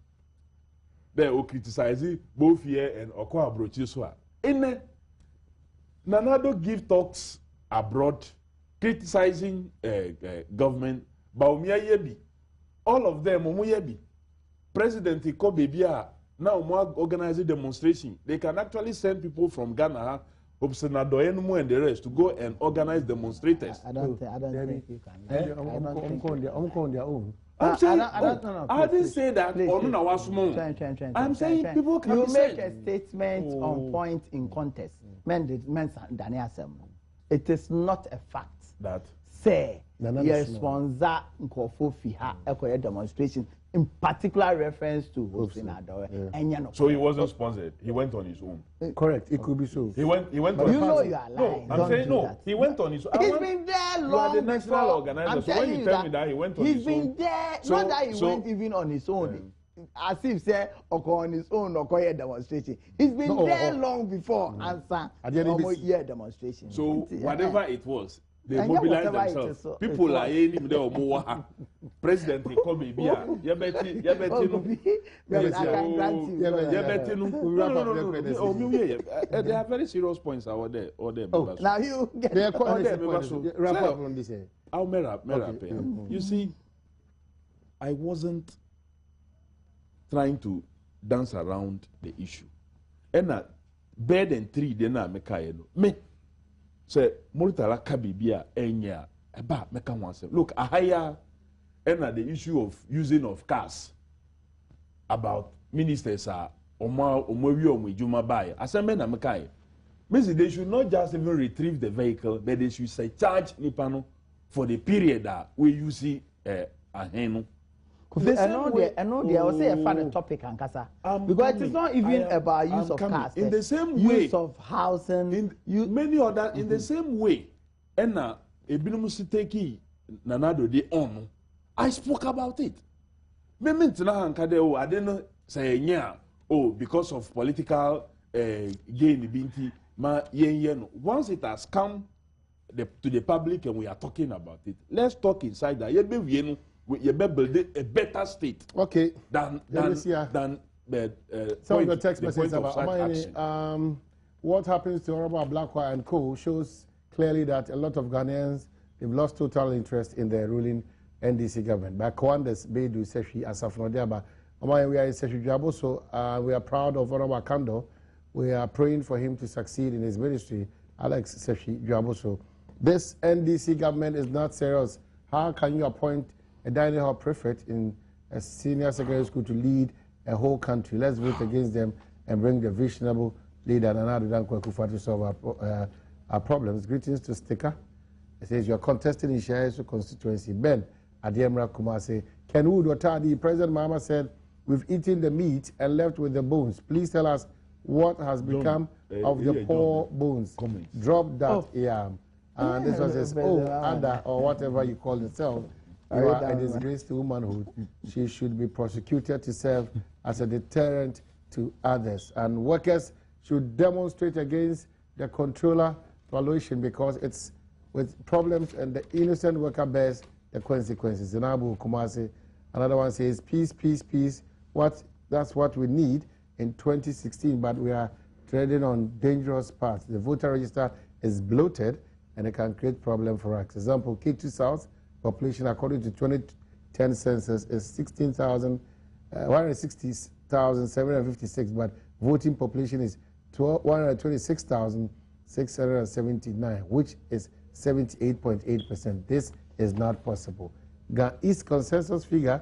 They were criticizing both here and Okwa Abrochi. In Nanado give talks abroad, criticizing government, but all of them, President Ikobebia, now organize a demonstration. They can actually send people from Ghana, and the rest to go and organize demonstrators. I don't think you can. I don't think On their own. I'm saying, I didn't please, say that. I'm saying people can you be make sent. a statement on point in contest. It is not a fact. That Say, Nana yes, Small. sponsor Nkofo Fiha Ekoye demonstration, in particular reference to hosting Adowe. so he wasn't sponsored. He went on his own. Correct. It could be so. He went But on You his know own. you are No, lying. I'm Don't saying do no. that. He went on his own. He's been there long You are the before. national organizer. I'm So when telling you tell me that he went on he's his been own. there. So- Not that he so- went even on his own. As if say on his own or a demonstration. He's been there long before answer At the end of this- year demonstration. So whatever it was, they And yeah, mobilized whatever it themselves. is, so People it are was. in there or President Kobe Bia. Well, I can grant you. No. There are very serious points out there. Now you get They are Oh, quite there, wrap so- up on this. I'll Okay. You see, I wasn't trying to dance around the issue. And bed and tree, then I make me say Murtala Kabibia Enya about make one say. Look, I hire and the issue of using of cars about ministers are Juma buy. I said, men are Makai. Means they should not just even retrieve the vehicle, but they should say charge Nipano for the period that we use it a hen. I know they will say a fun topic and kasa because it is not even about use of cars. In the same way, use of housing, many other in the same way. And now, Ebinumusi Nanado de on. I spoke about it. I didn't say yeah. Oh, because of political gain, binti ma yen. Once it has come to the public and we are talking about it, let's talk inside that. You build a better state. Okay. Than Some of the text messages about what happens to Honorable Blackwell and co shows clearly that a lot of Ghanaians they've lost total interest in the ruling NDC government. By Kwandas Bedu Seshi Asafnodiaba, we are in Seshi Jabo, so we are proud of Honorable Kando. We are praying for him to succeed in his ministry, Alex Seshi Jabo. So this NDC government is not serious. How can you appoint a dining hall prefect in a senior secondary school to lead a whole country? Let's vote against them and bring the visionable leader Nana Dankwa Kufa to solve our problems. Greetings to Sticker. It says you are contesting in Shayesu constituency. Ben Adiemra Kumase. Kenwood Otadi, President Mahama said, we've eaten the meat and left with the bones. Please tell us what has become of the poor bones. Drop that. And this one says, Ada, or whatever you call yourself. You are a disgrace to womanhood. She should be prosecuted to serve as a deterrent to others. And workers should demonstrate against the controller valuation because it's with problems and the innocent worker bears the consequences. Zinabu Kumasi. Another one says, peace, peace, peace. That's what we need in 2016, but we are treading on dangerous paths. The voter register is bloated and it can create problem for us. Example, K2 South population according to 2010 census is 160,756, but voting population is 126,679, which is 78.8%. This is not possible. East consensus figure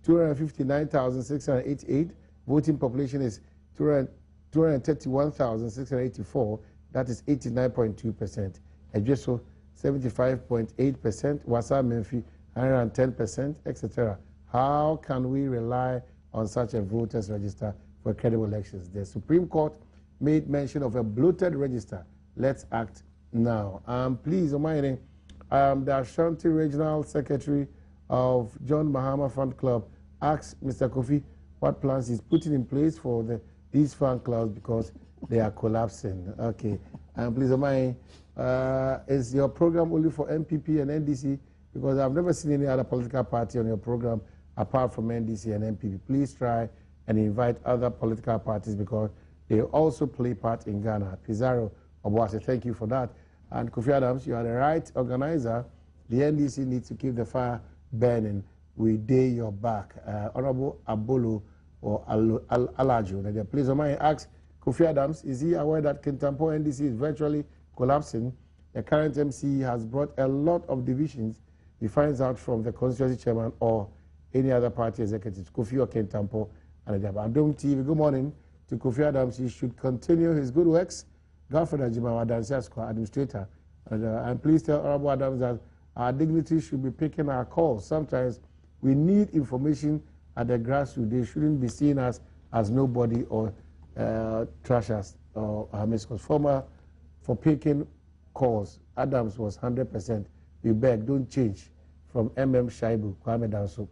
259,688. Voting population is 231,684. That is 89.2%. Ejeso 75.8%, Wasa Menfi 110%, etc. How can we rely on such a voters register for credible elections? The Supreme Court made mention of a bloated register. Let's act now. Please, Omaine, the Ashanti Regional Secretary of John Mahama Fan Club asked Mr. Kofi what plans he's putting in place for these fan clubs because they are collapsing. Okay. Please, Omaine, is your program only for MPP and NDC? Because I've never seen any other political party on your program apart from NDC and MPP. Please try and invite other political parties because they also play part in Ghana. Pizarro Obuase, thank you for that. And Kofi Adams, you are the right organizer. The NDC needs to keep the fire burning. We dare your back. Honorable Abolo or Alajo. Please, Omar asks Kofi Adams, is he aware that Kintampo NDC is virtually collapsing? The current MC has brought a lot of divisions. He finds out from the constituency chairman or any other party executives, Kofi or Kintampo. And Adom TV, good morning to Kofi Adams. He should continue his good works. Governor Jimawa Dansiasko, administrator. And please tell Honorable Adams that our dignitaries should be picking our calls. Sometimes we need information at the grassroots. They shouldn't be seen as nobody or trashers or miscos. For picking calls, Adams was 100%. We beg, don't change. From Shaibu, Kwame Danso.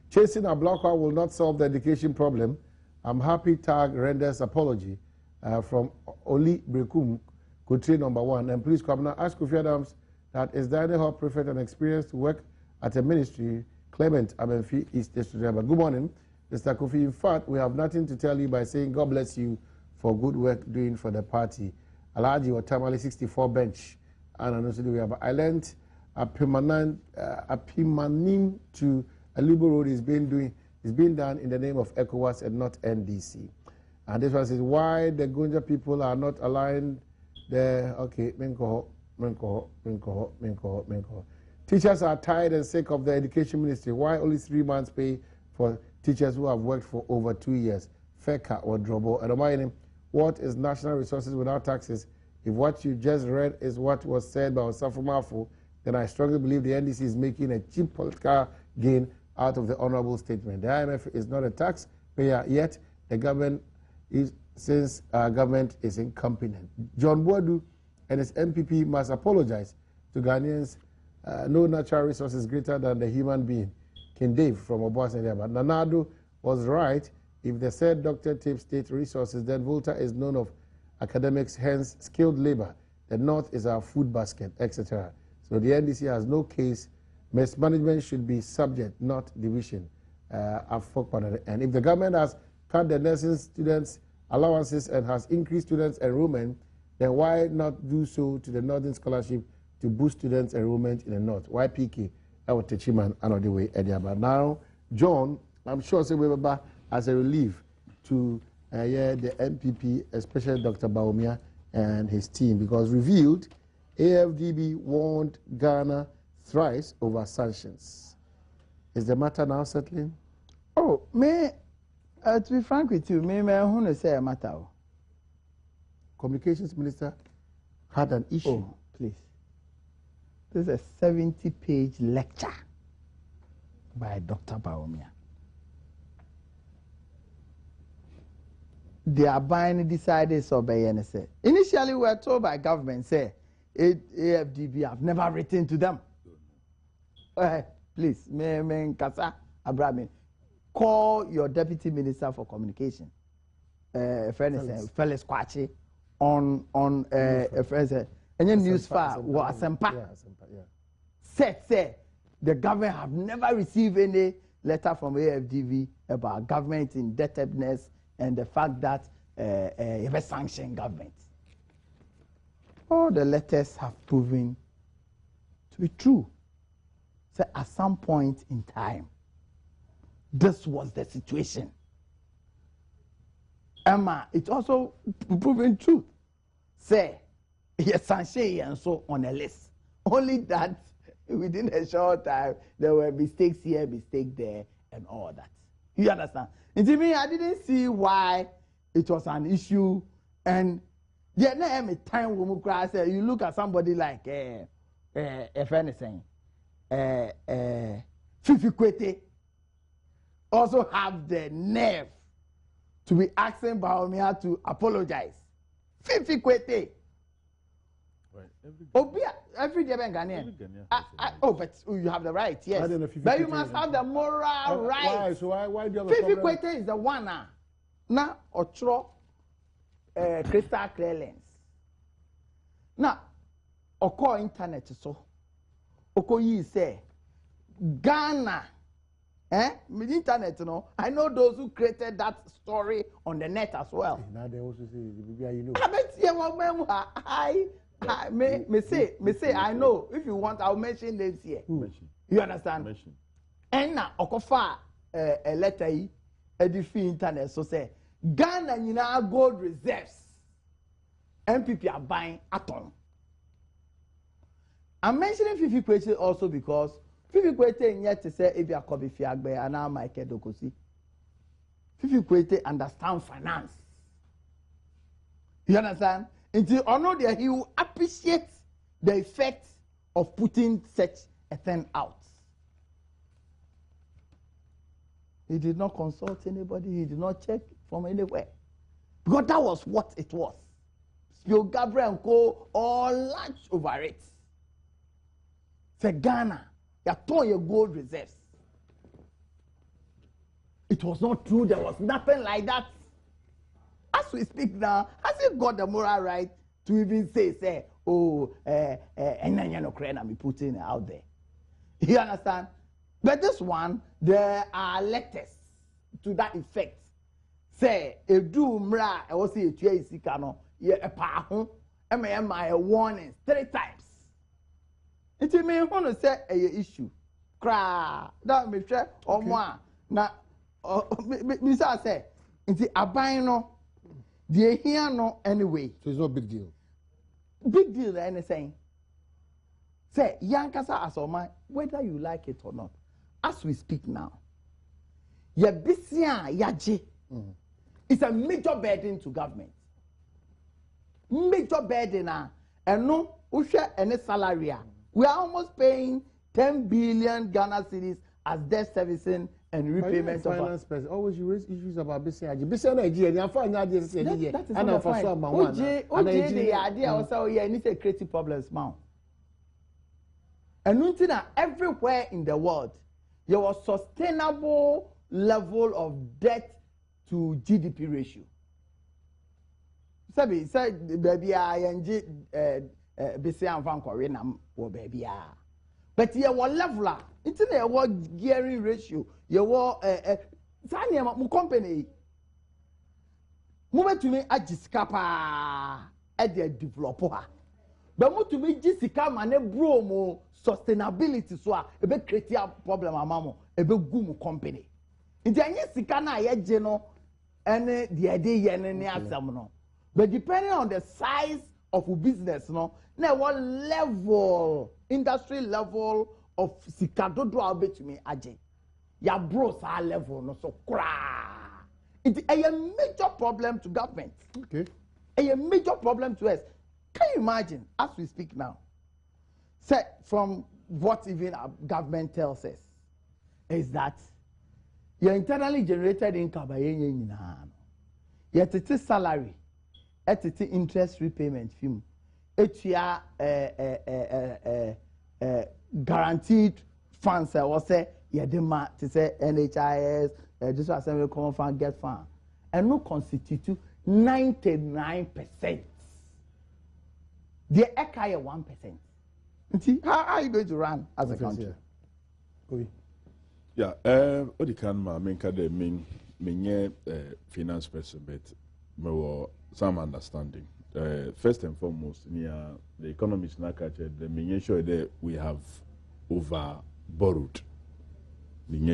Chasing a blocker will not solve the education problem. I'm happy Tag renders apology from Oli Brekum, Kutri #1. And please, Governor, ask Kofi Adams that is Diana Hall preferred and experienced to work at a ministry. Clement Amenfi is the student. Good morning, Mr. Kofi. In fact, we have nothing to tell you by saying God bless you for good work doing for the party. Alaji or Tamale 64 bench. And I learned a permanent to a liberal road is being done in the name of ECOWAS and not NDC. And this one says why the Gunja people are not aligned there. Okay, Minko. Teachers are tired and sick of the education ministry. Why only 3 months pay for teachers who have worked for over 2 years? Feka or Drobo. And reminding, what is national resources without taxes? If what you just read is what was said by Osafo Mafu, then I strongly believe the NDC is making a cheap political gain out of the honorable statement. The IMF is not a taxpayer yet. The government is, since our government is incompetent. John Boadu and his MPP must apologize to Ghanaians. No natural resource is greater than the human being. King Dave from Obuasi. But Nanado was right. If the said doctor tapes state resources, then Volta is known of academics, hence skilled labor. The North is our food basket, etc. So the NDC has no case. Mismanagement should be subject, not division. And if the government has cut the nursing students' allowances and has increased students' enrollment, then why not do so to the Northern Scholarship to boost students' enrollment in the North? Why PK? I will teach him another way. But now, John, I'm sure say we as a relief to the MPP, especially Dr. Baumia and his team, because revealed AFDB warned Ghana thrice over sanctions. Is the matter now settling? Oh, to be frank with you, me want to say a matter. Communications Minister had an issue. Oh, please. This is a 70-page lecture by Dr. Baumia. They are buying decided so by NSA. Initially, we were told by government, say, AFDB have never written to them. Please, Kasa Abraham, call your deputy minister for communication, Felix Kwachi, on any news file was Asempa. Said the government have never received any letter from AFDB about government indebtedness and the fact that you have sanctioned government. All the letters have proven to be true. So at some point in time, this was the situation. Emma, it's also proven true. Say, yes, sanctioned and so on a list. Only that within a short time, there were mistakes here, mistakes there, and all that. You understand? And to me, I didn't see why it was an issue. And yeah, now time when you look at somebody like if anything, Fifi Kwete also have the nerve to be asking Baumia to apologize. Fifi Kwete. Every day Ghanaian. Oh, but you have the right, yes. But you must have the moral right. Why do you have a Fifi problem? Kwete is the one now. Otro crystal clear lens. Now, oko internet so. Oko yi say Ghana. With internet, I know those who created that story on the net as well. Now they also say, you know. Me say, I know. If you want, I'll mention names here. You understand? Mention. And now, Okofa a letter edifi internet so say Ghana nyina gold reserves. MPP are buying Adom. I'm mentioning Fifi Kwete also because Fifi Kwete yet to say if you are Kobe Fiagbe and now Michael Dokosi. Fifi Kwete understand finance. You understand? Until honor there, he will appreciate the effect of putting such a thing out. He did not consult anybody. He did not check from anywhere. Because that was what it was. Yo Gabriel and Co. all lunch over it. For Ghana, you told your gold reserves. It was not true. There was nothing like that. As we speak now, has he got the moral right to even say, oh, I'm putting it out there? You understand? But this one, there are letters to that effect. Say, a doomra, I was say, a warnings 3 times. It may want to say a issue. Cry, that me share or more. Now, Mr. say, it's a bino. They hear no anyway. So it's not a big deal. Big deal, anything. Say, Yankasa as my whether you like it or not. As we speak now, your BCA Yaji is a major burden to government. Major burden, and no, Usha any salary. We are almost paying 10 billion Ghana cedis as debt servicing and repayment of finance person. Always you raise issues about BCA. BCA Nigeria, they are fine now. That is the point. OJ, the idea also yeah, need to create problems now. And until now, everywhere in the world, there was sustainable level of debt to GDP ratio. Sabi, say baby, ING, BCA and Van Korea, or baby, but here was leveler. Until there was gearing ratio. You were a company. Move to me at Giscapa at the developer. But move to me Jessica man a bromo sustainability so a bit create a problem amamo a bit goom company. In the Jessica yet geno and the idea yen no. But depending on the size of a business, no, now what level, industry level of Sikadodo albeit to me aje. Ya bros our level no so cra. It's a major problem to government. Okay. A major problem to us. Can you imagine as we speak now? Say from what even our government tells us is that your internally generated income by your salary, interest repayment film, guaranteed funds was say Yadema to say NHIS, this assembly common fund get fund, and no constitute 99%. The ECA 1%. See, how are you going to run as a country? Yeah, what you can make the main finance person, but more some understanding. First and foremost, the economists now catch the main sure that we have over borrowed.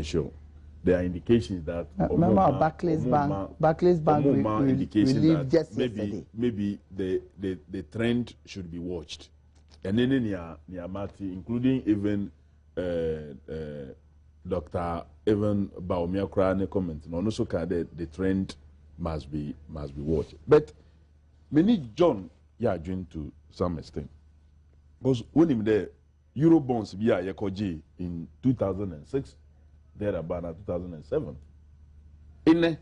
Sure. There are indications that remember Barclays Bank relieved just yesterday. Maybe the trend should be watched, and then near Mati, including even Dr. Evan Baumia comment, and also the trend must be watched. But many John doing to some extent, because when him the Euro bonds via Yakoji in 2006. There about 2007. In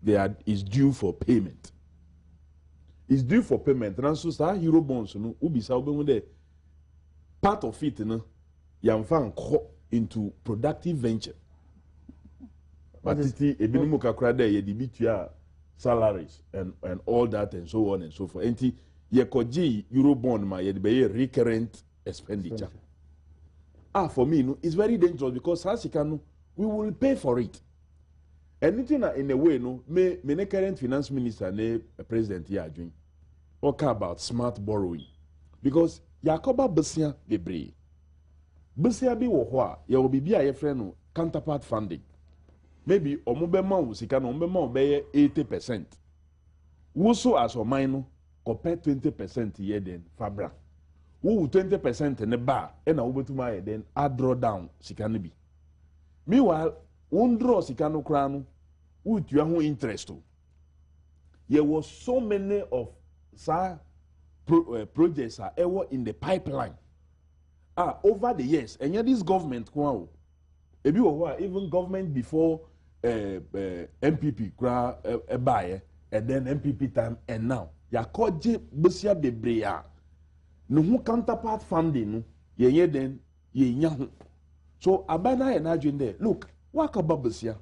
there is due for payment. It's due for payment. And so sa Euro bonds no ubi sa the part of it no yamfa into productive venture. But it ebinimu kakra there ye dibitua salaries and all that and so on and so forth. Enti ye koji Euro bond ma ye be recurrent expenditure. For me, no, it's very dangerous because as you can, we will pay for it. Anything in a way, no, me current finance minister, ne president here doing. talk about smart borrowing because yakoba besia bebre besia bi wo ho a ye obi bi a ye frɛ no counterpart funding maybe omobema wo sika no omobema wo be 80% wo so as oman no compare 20% ye den fabra wo 20% ne ba e na wo betuma ye den a draw down sika no bi meanwhile won draw sika no kra no wo tua ho interest o there was so many of projects are ever in the pipeline over the years and yet this government ko ebi wo ho even government before MPP kra buy and then MPP time and now yakoje besia bebre a no hu counterpart funding no ye den ye nya ho so abana ye na adwen there look wakaba besia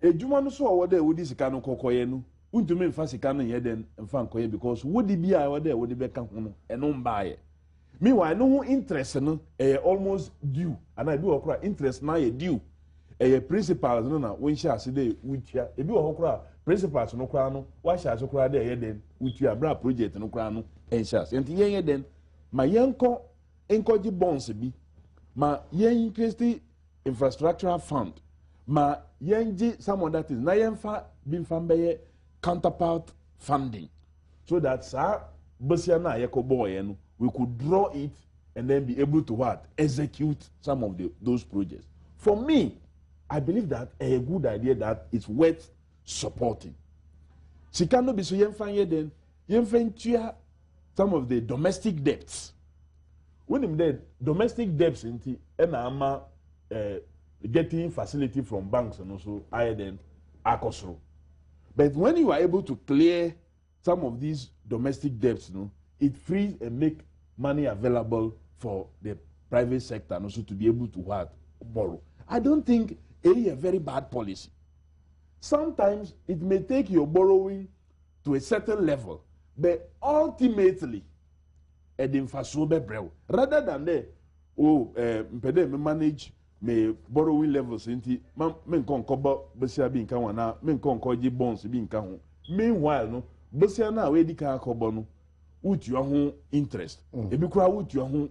ejuma no so wo there wodi sika no kokoye no untumi mfa sika no ye den mfa nkoye because wodi bia wo there wodi beka ho no eno mbaaye meanwhile no interest no almost due and I do okra interest na ye due principals no na won sha ase dey wutia ebi wo okra principals no kra no wa sha ase kra dey ye den wutia bra project no kra no en sha ase enti ye den ma yenko enkoji bonds bi ma yen increase infrastructural fund ma yenji some of that is na yenfa bi mfa counterpart funding so that sa besia na yekoboye no we could draw it and then be able to what execute some of those projects. For me, I believe that a good idea that it's worth supporting. Sikano biso yemfanye den yemfentua some of the domestic debts. When him there domestic debts inti ena ama getting facility from banks and also higher than akosro. But when you are able to clear some of these domestic debts, no, it frees and make money available for the private sector and also to be able to what? Borrow. I don't think a very bad policy. Sometimes it may take your borrowing to a certain level, but ultimately, rather than the manage me borrowing levels inti men kon kobo besia bi nka wana men kon koji bonds bi nka ho meanwhile no besia na we di ka kobo no utua ho interest ebi kura utua ho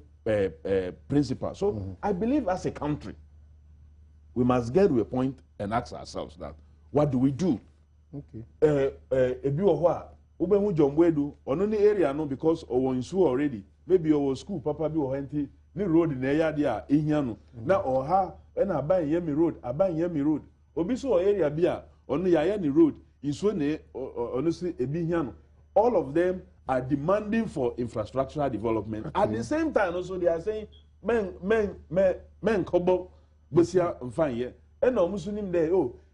principal so I believe as a country we must get to a point and ask ourselves that what do we do ebi wo ho a ube hu jomwedu ono ni area no because owo nsu already maybe owo school papa bi wo henti ni road na ya dia ehia no na oha na aban yemi road obi so area bia onu ya ni road iso ne onu si ebi hia no all of them are demanding for infrastructural development at the same time also they are saying men kobo besia mfanye and omusu nim there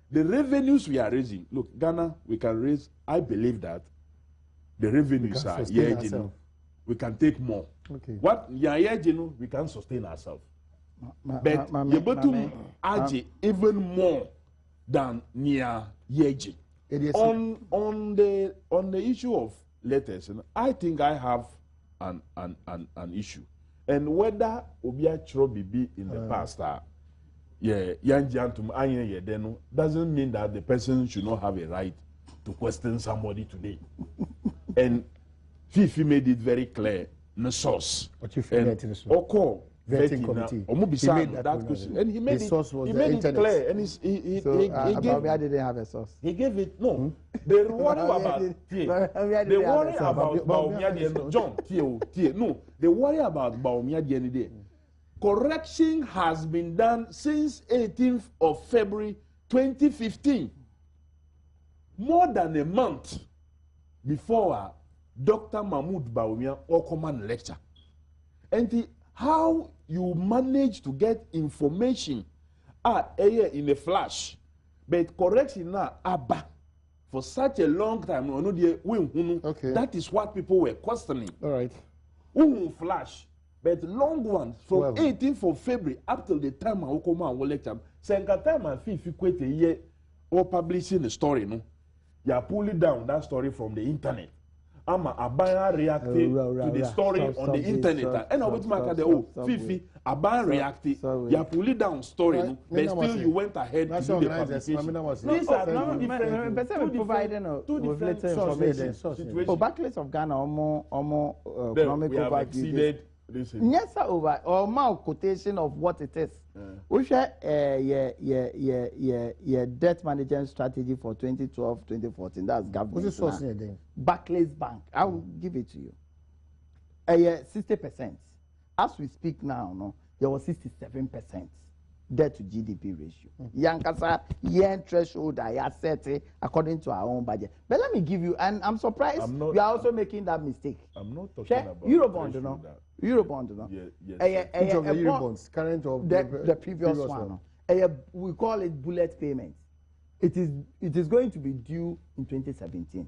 the revenues we are raising look Ghana we can raise I believe that the revenues are we can take more. Okay. What we can sustain ourselves. But you add even more than near yeji. On the issue of letters, I think I have an issue. And whether Obia Chrobi be in the past, doesn't mean that the person should not have a right to question somebody today. And Fifi made it very clear, no source. What you forget in the source? Oko vetting committee. He made that question. And he made it clear. And he didn't have a source. He gave it, no. They worry about Baumia John, no. They worry about Baumia Day. Correction has been done since 18th of February 2015. More than a month before Dr. Mahmoud Baumia or command lecture. And how you manage to get information in a flash, but correction now for such a long time. Okay. That is what people were questioning. All right. Flash, but long ones from 18th of February up till the time I come out lecture. Senka time I feel quite a year or publishing the story, no. You pull it down that story from the internet. ama Abaya reacted to the story on the internet. And I went to my Fifi, Abaya reacted. You pull it down story, no, but still you went ahead to do the publication. These are two different providing different information. For Barclays of Ghana, more economic overview. Yes, sir, over or more quotation of what it is. We share debt management strategy for 2012-2014. That's government. What's the source here? Barclays Bank. I will give it to you. 60%. As we speak now, no, there was 67% debt to GDP ratio. Yankasa yen threshold I set it according to our own budget. But let me give you, and I'm surprised you are also making that mistake. I'm not talking about Eurobond, no. Eurobond, no. Yes. Which of the Eurobonds? Current of the previous one. We call it bullet payment. It is going to be due in 2017.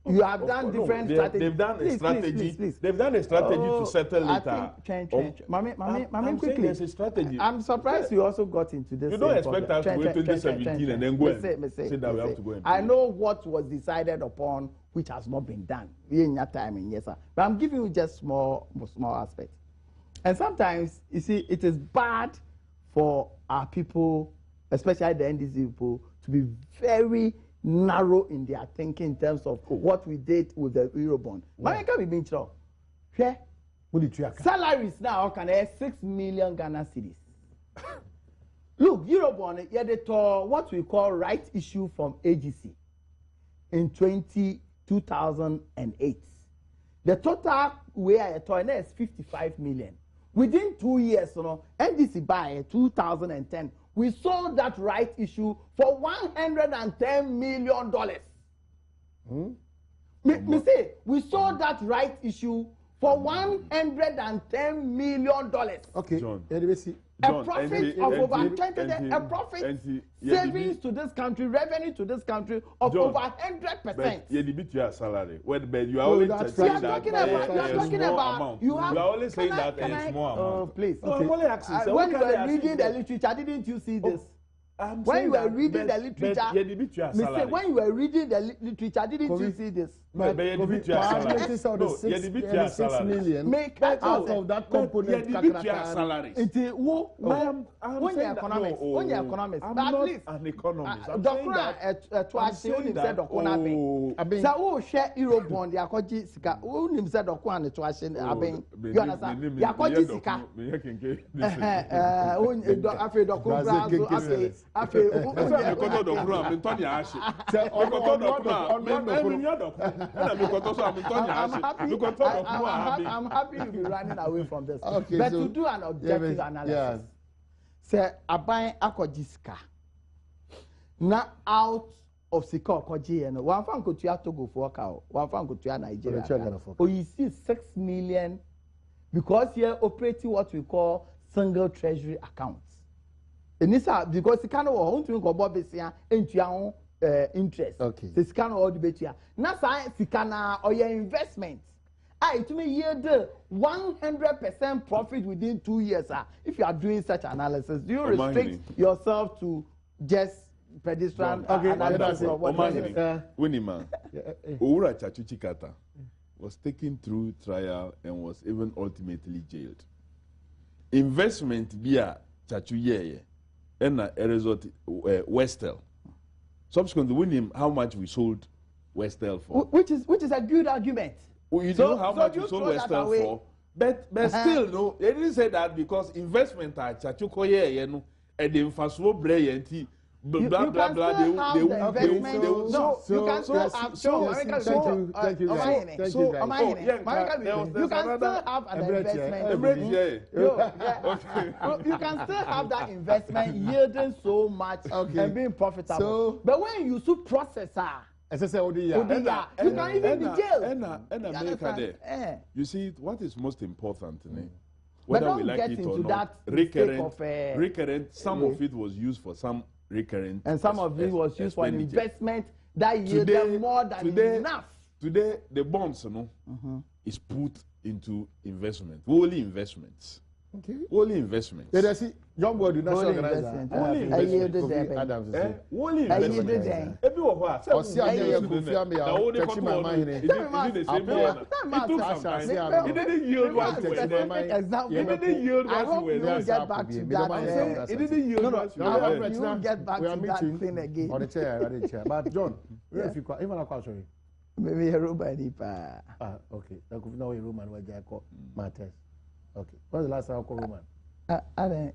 You have done different strategies. They've done a strategy. Please. They've done a strategy to settle later. Mami, quickly. There's a strategy. I'm surprised you also got into this. You don't expect us to wait 2017 and then go and say that we have to go and I know what was decided upon, which has not been done. In your time, yes, sir. But I'm giving you just small aspects. And sometimes, you see, it is bad for our people, especially the NDC people, to be very narrow in their thinking in terms of what we did with the Eurobond. But can be being true. Salaries now can have 6 million Ghana cedis. Look, Eurobond, they tore what we call right issue from AGC in 2008. The total way I tore is 55 million. Within 2 years, NDC by 2010. We sold that right issue for $110 million. Me say, we sold that right issue for $110 million. Okay, John. A profit of over 20, a profit savings to this country, revenue to this country of John, over 100%. You debit your salary. But you are always saying that you are always saying that a small amount. Please. No, I'm only asking. When you were reading the literature, didn't you see this? When you were reading the literature, when you were reading the literature, didn't you see this? But you debit your salary. You debit your 6 million. Make out of that component. You debit your salary. I'm saying that I'm not an economist. I'm saying that. So who share Eurobond? Yakoji sika. Who nim said dokwa ne to ashe abin. You understand? Yakoji sika. Afi dokwa afi I'm happy you'll be running away from this. Okay, but to do an objective analysis, say aban akoji sika na out of sika okoji and one fan go to Togo for workout, one fan go to Nigeria. Oh, you see 6 million because here operating what we call single treasury accounts. And this because the kind of want to go Bobbesia into your interest. Okay. This kind of all debate here. Now, Sikana or your investment. It may yield 100% profit within 2 years. If you are doing such analysis, do you restrict yourself to just pedestrian analysis of what Winima Owura Chachuchi Kata was taken through trial and was even ultimately jailed. Investment via Chachu and a result Westel. Subsequently, we name how much we sold Westel for. Which is a good argument. You know how much we sold Westel for. But still, no, they didn't say that because investment at Chachukoye, and the infrastructure brain. Blah blah blah. They you can still have an investment. You can still have that investment yielding so much and being profitable. But when you do processor, you can even be jailed. You see, what is most important, whether we like it or not, recurrent. Some of it was used for some recurrent, and some of it was used for an investment that yielded more than enough. Today, the bonds, is put into investment, wholly investments. Okay. Only investment. Did I see John Boy do national organizer? Only investment. Adams. Only investment. Every one. Or see how they go fear me out. Catch my mind. It did the same one. It took some time. It didn't yield what you were. It didn't yield what you were. Get back to that. It didn't yield what you were. You will get back to that thing again. On the chair. But John, if you even a question. Maybe a Roman. Okay. I could know a Roman where I call matters. Okay. When was the last time I called Roman?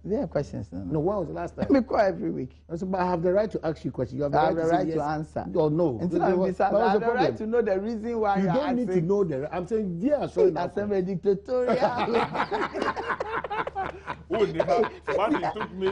There are questions. No, when was the last time? We call every week. But I have the right to ask you questions. You have the right to to answer. Or no. Until I have the right to know the reason why you you're don't need to know the. I'm saying, yeah, sorry. As a dictatorial. Oh, Martin took me.